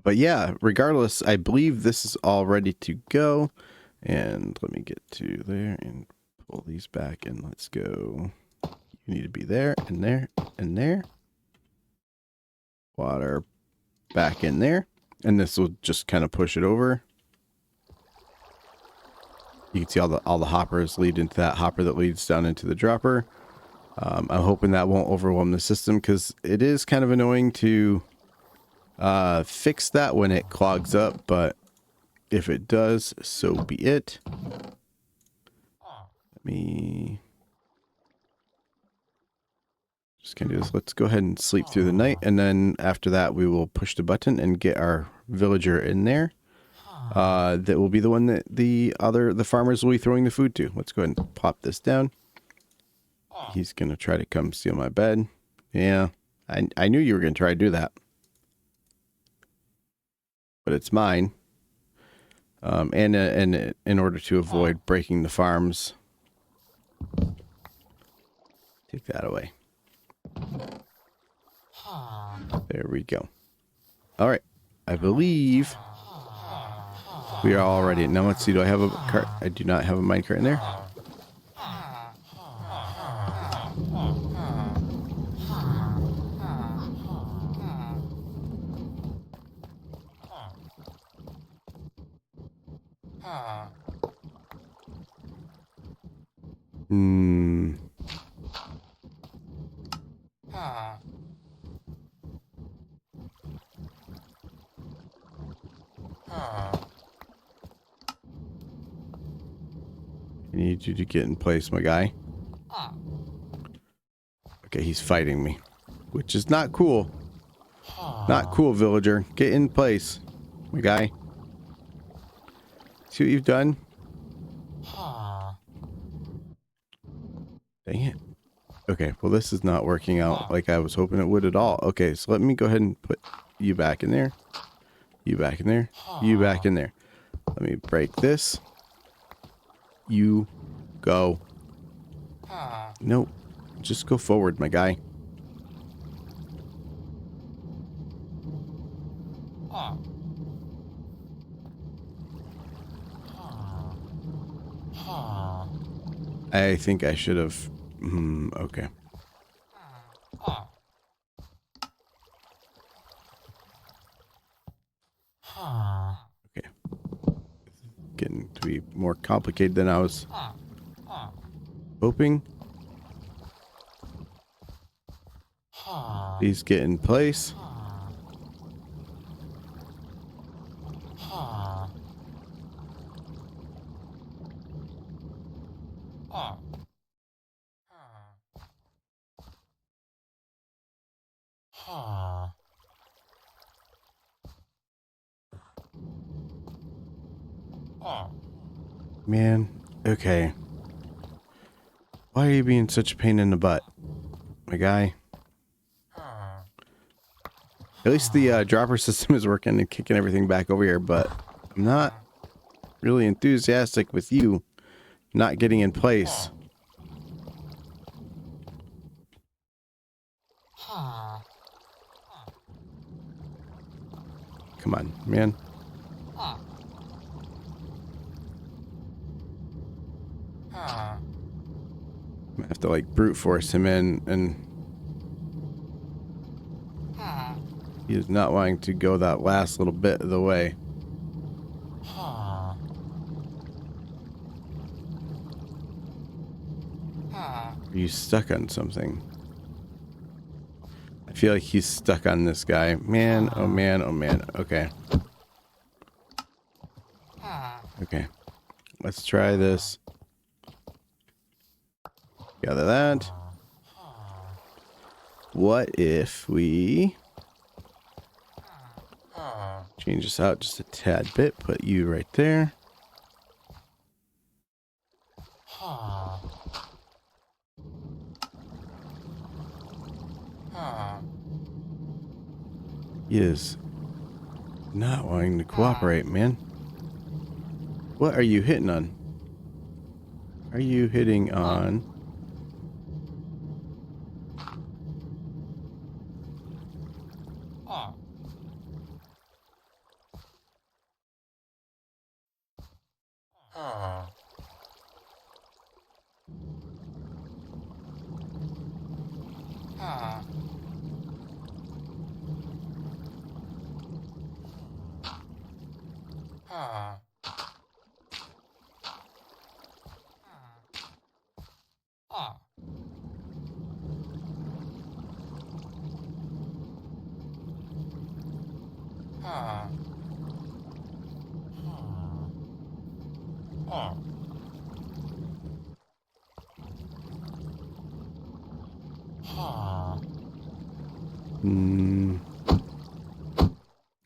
But yeah, regardless, I believe this is all ready to go. And let me get to there and pull these back, and let's go. You need to be there and there and there. Water back in there. And this will just kind of push it over. You can see all the hoppers lead into that hopper that leads down into the dropper. I'm hoping that won't overwhelm the system, because it is kind of annoying to fix that when it clogs up, but if it does, so be it. Let me just kind of do this. Let's go ahead and sleep through the night, and then after that we will push the button and get our villager in there. That will be the one that the farmers will be throwing the food to. Let's go ahead and pop this down. He's gonna try to come steal my bed. Yeah, I knew you were gonna try to do that, but it's mine. And in order to avoid breaking the farms, take that away. There we go. All right, I believe we are all ready. Now let's see. Do I have a cart? I do not have a minecart in there. Hmm. I need you to get in place, my guy. Okay, he's fighting me, which is not cool. Not cool, villager. Get in place, my guy. See what you've done? Dang it. Okay, well, this is not working out like I was hoping it would at all. Okay, so let me go ahead and put you back in there. You back in there. You back in there. Let me break this. You go. Nope. Just go forward, my guy. I think I should have... okay. Okay. Getting to be more complicated than I was hoping. Please get in place. Man, okay. Why are you being such a pain in the butt, my guy? At least the dropper system is working and kicking everything back over here, but I'm not really enthusiastic with you not getting in place. Come on, man. I'm gonna have to like brute force him in, and he is not wanting to go that last little bit of the way. Are you stuck on something? I feel like he's stuck on this guy. Man, oh man, oh man. Okay. Okay. Let's try this. Gather that. What if we change this out just a tad bit? Put you right there. He is not wanting to cooperate, man. What are you hitting on? Are you hitting on...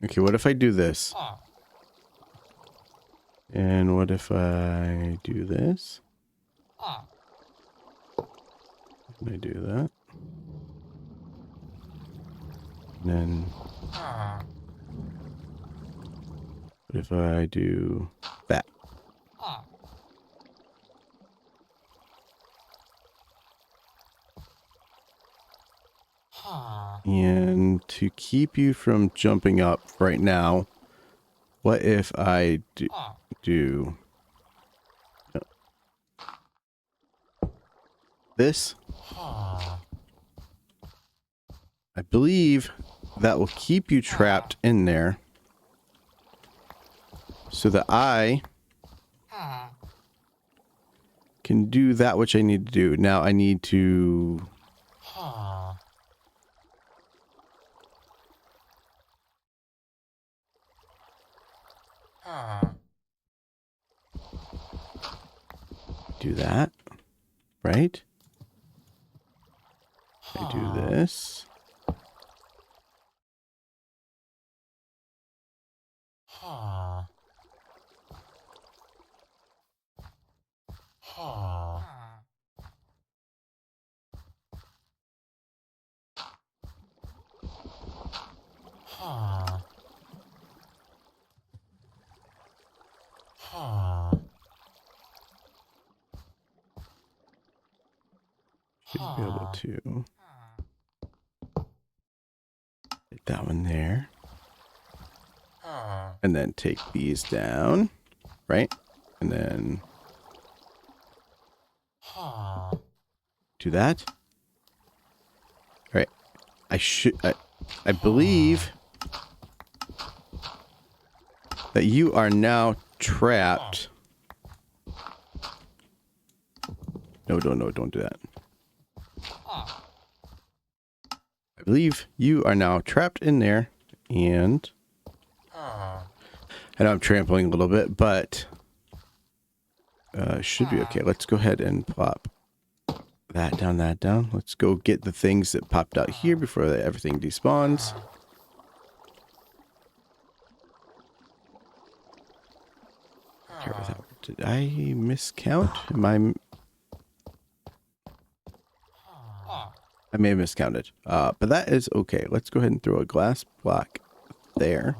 Okay, what if I do this? And what if I do this? And I do that. And then... what if I do that? And to keep you from jumping up right now, what if I do this? I believe that will keep you trapped in there so that I can do that which I need to do. Now I need to... do that, right? I do this. Should be able to get that one there. And then take these down, right? And then do that. All right. I believe that you are now trapped. No, don't do that. I believe you are now trapped in there, and I know I'm trampling a little bit, but should be okay. Let's go ahead and plop that down. Let's go get the things that popped out here before everything despawns. Did I miscount? I may have miscounted, but that is okay. Let's go ahead and throw a glass block there.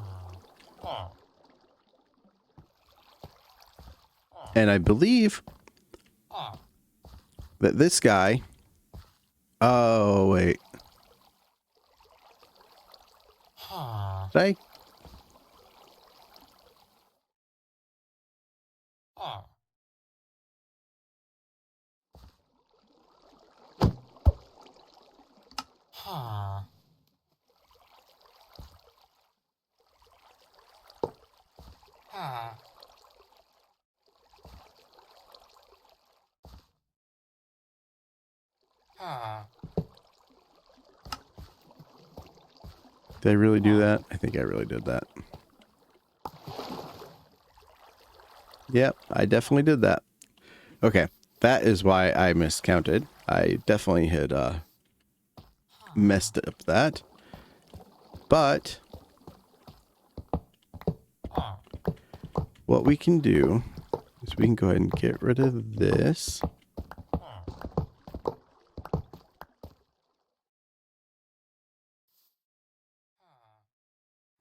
And I believe that this guy... Oh, wait. Did I... Did I really do that? I think I really did that. Yep, I definitely did that. Okay, that is why I miscounted. I definitely had messed up that. But what we can do is we can go ahead and get rid of this.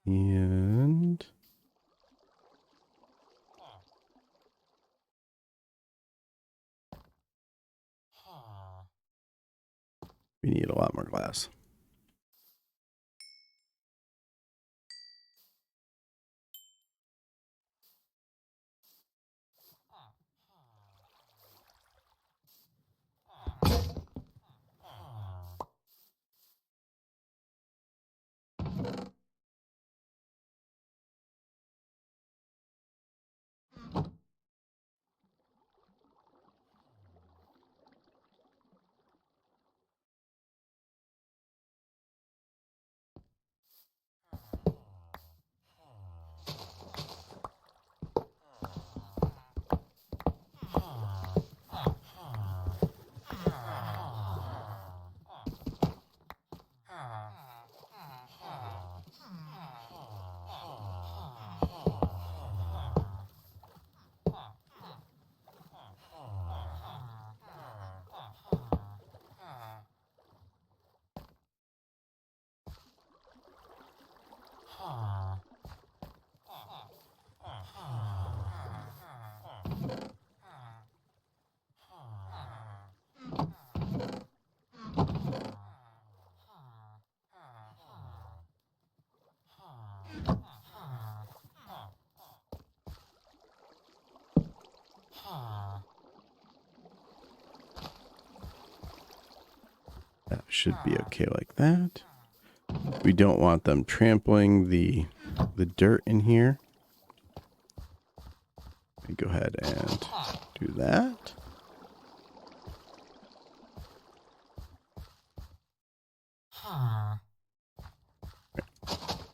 And we need a lot more glass. That should be okay like that. We don't want them trampling the dirt in here. We go ahead and do that.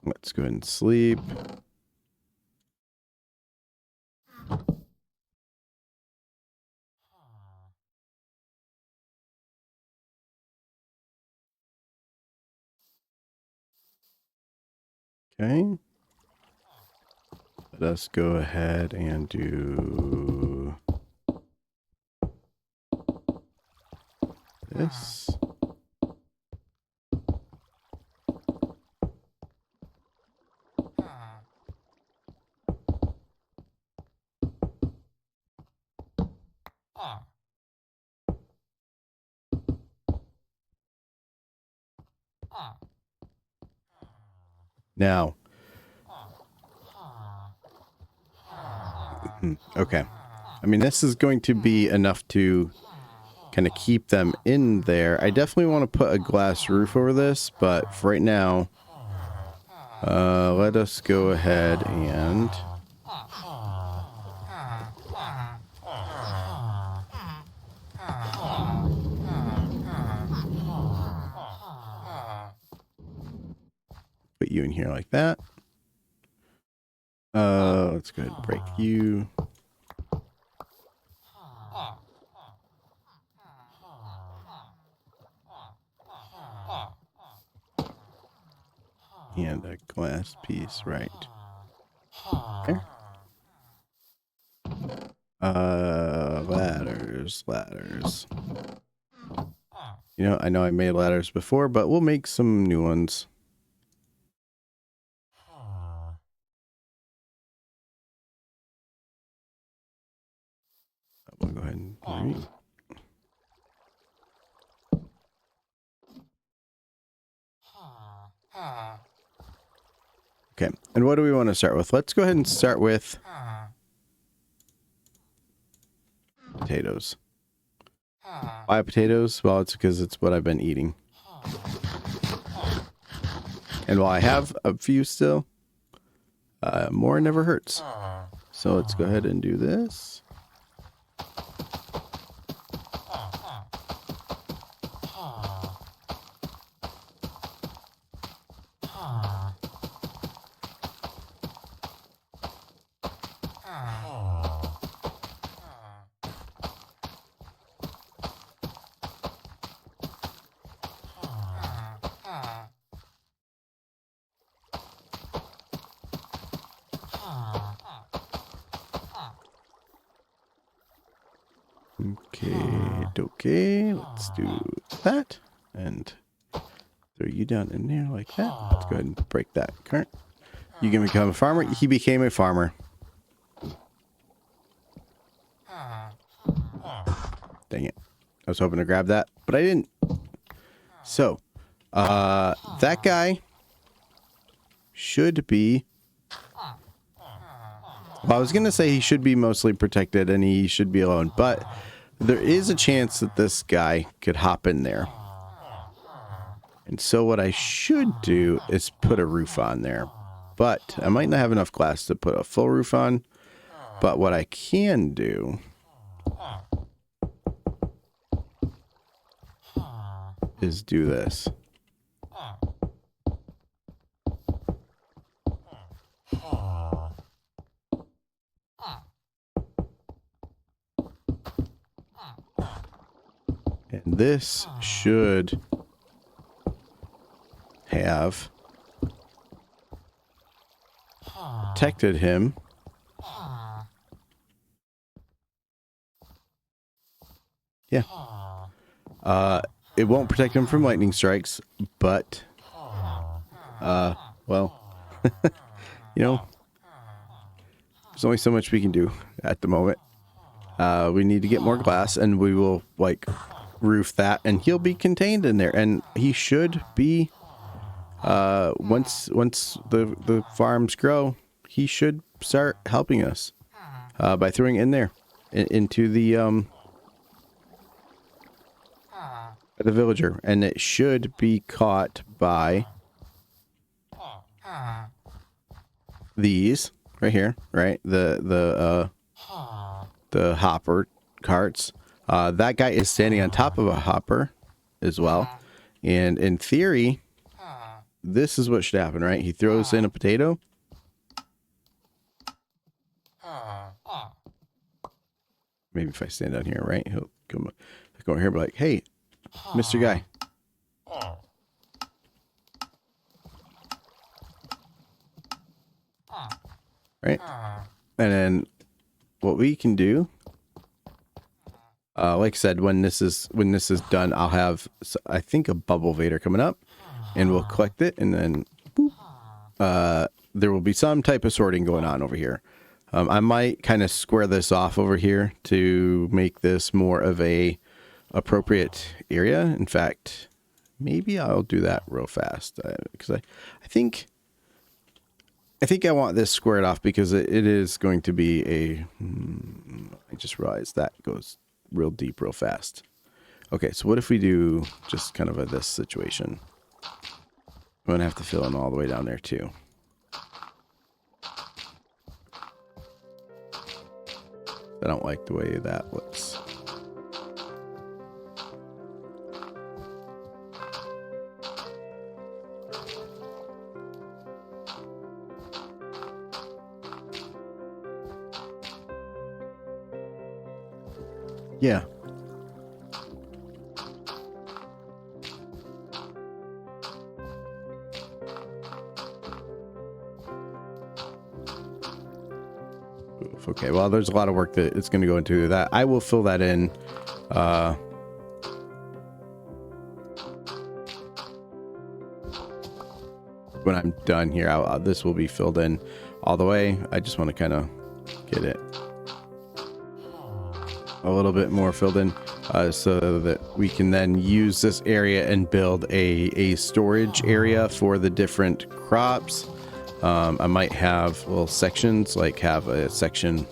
Let's go ahead and sleep. Okay. Let us go ahead and do this. Now. Okay. I mean, this is going to be enough to kind of keep them in there. I definitely want to put a glass roof over this, but for right now, let us go ahead and put you in here like that. Let's go ahead and break you. And a glass piece right there. Ladders. You know, I know I made ladders before, but we'll make some new ones. We'll go ahead and read. Okay, and what do we want to start with? Let's go ahead and start with potatoes. Why potatoes? Well, it's because it's what I've been eating. And while I have a few still, more never hurts. So let's go ahead and do this. Okay, let's do that and throw you down in there like that. Let's go ahead and break that current. You can become a farmer. He became a farmer. Dang it. I was hoping to grab that, but I didn't. So, that guy should be... Well, I was going to say he should be mostly protected and he should be alone, but there is a chance that this guy could hop in there. And so what I should do is put a roof on there. But I might not have enough glass to put a full roof on. But what I can do is do this. And this should have protected him. Yeah. It won't protect him from lightning strikes, but, well, you know, there's only so much we can do at the moment. We need to get more glass, and we will, like, roof that, and he'll be contained in there, and he should be, once the farms grow, he should start helping us, by throwing it in there, into the villager, and it should be caught by these right here, right? The hopper carts. That guy is standing on top of a hopper as well. And in theory, this is what should happen, right? He throws in a potato. Maybe if I stand down here, right? He'll come over here and be like, hey, Mr. Guy. Right? And then what we can do, like I said, when this is done, I'll have, I think, a bubble vader coming up, and we'll collect it, and then boop, there will be some type of sorting going on over here. I might kind of square this off over here to make this more of a appropriate area. In fact, maybe I'll do that real fast because I think I want this squared off because it is going to be a. I just realized that goes real deep real fast. Okay, so what if we do just kind of this situation? I'm gonna have to fill in all the way down there too. I don't like the way that looks. Yeah. Okay, well, there's a lot of work that it's going to go into that. I will fill that in. When I'm done here, this will be filled in all the way. I just want to kind of get it a little bit more filled in so that we can then use this area and build a storage area for the different crops. I might have little sections, like have a section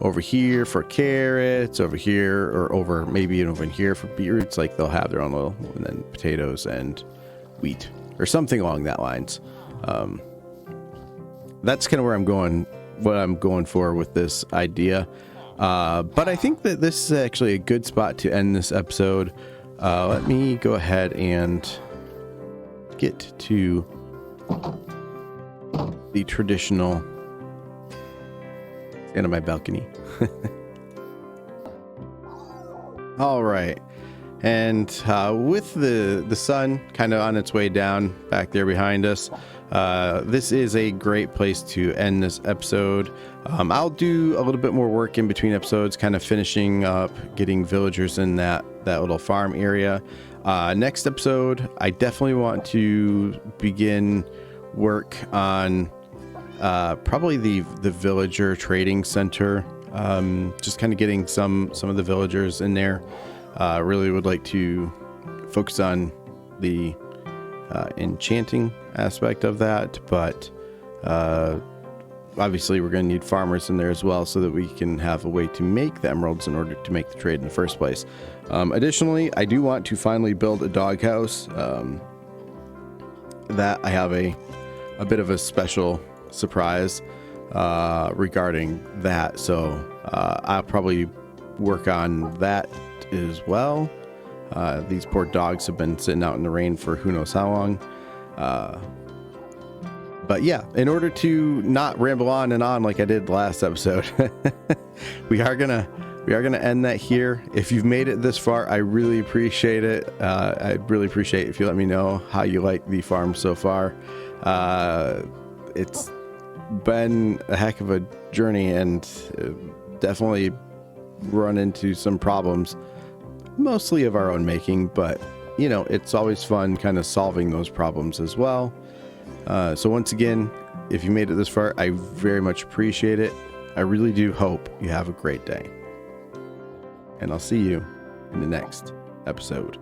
over here for carrots, over here, or over maybe over in here for beetroots. Like they'll have their own little, and then potatoes and wheat or something along that lines. That's kind of where I'm going, what I'm going for with this idea. But I think that this is actually a good spot to end this episode. Let me go ahead and get to the traditional stand on my balcony. All right. And with the sun kind of on its way down back there behind us, this is a great place to end this episode. I'll do a little bit more work in between episodes, kind of finishing up getting villagers in that little farm area. Next episode, I definitely want to begin work on probably the villager trading center. Just kind of getting some of the villagers in there. Really would like to focus on the enchanting aspect of that, but obviously we're going to need farmers in there as well so that we can have a way to make the emeralds in order to make the trade in the first place. Additionally, I do want to finally build a doghouse. That I have a bit of a special surprise regarding that, so I'll probably work on that as well. These poor dogs have been sitting out in the rain for who knows how long. But yeah, in order to not ramble on and on like I did last episode, we are gonna end that here. If you've made it this far, I really appreciate it. I'd really appreciate if you let me know how you like the farm so far. It's been a heck of a journey and definitely run into some problems, mostly of our own making, but you know, it's always fun kind of solving those problems as well. So once again, if you made it this far, I very much appreciate it. I really do hope you have a great day, and I'll see you in the next episode.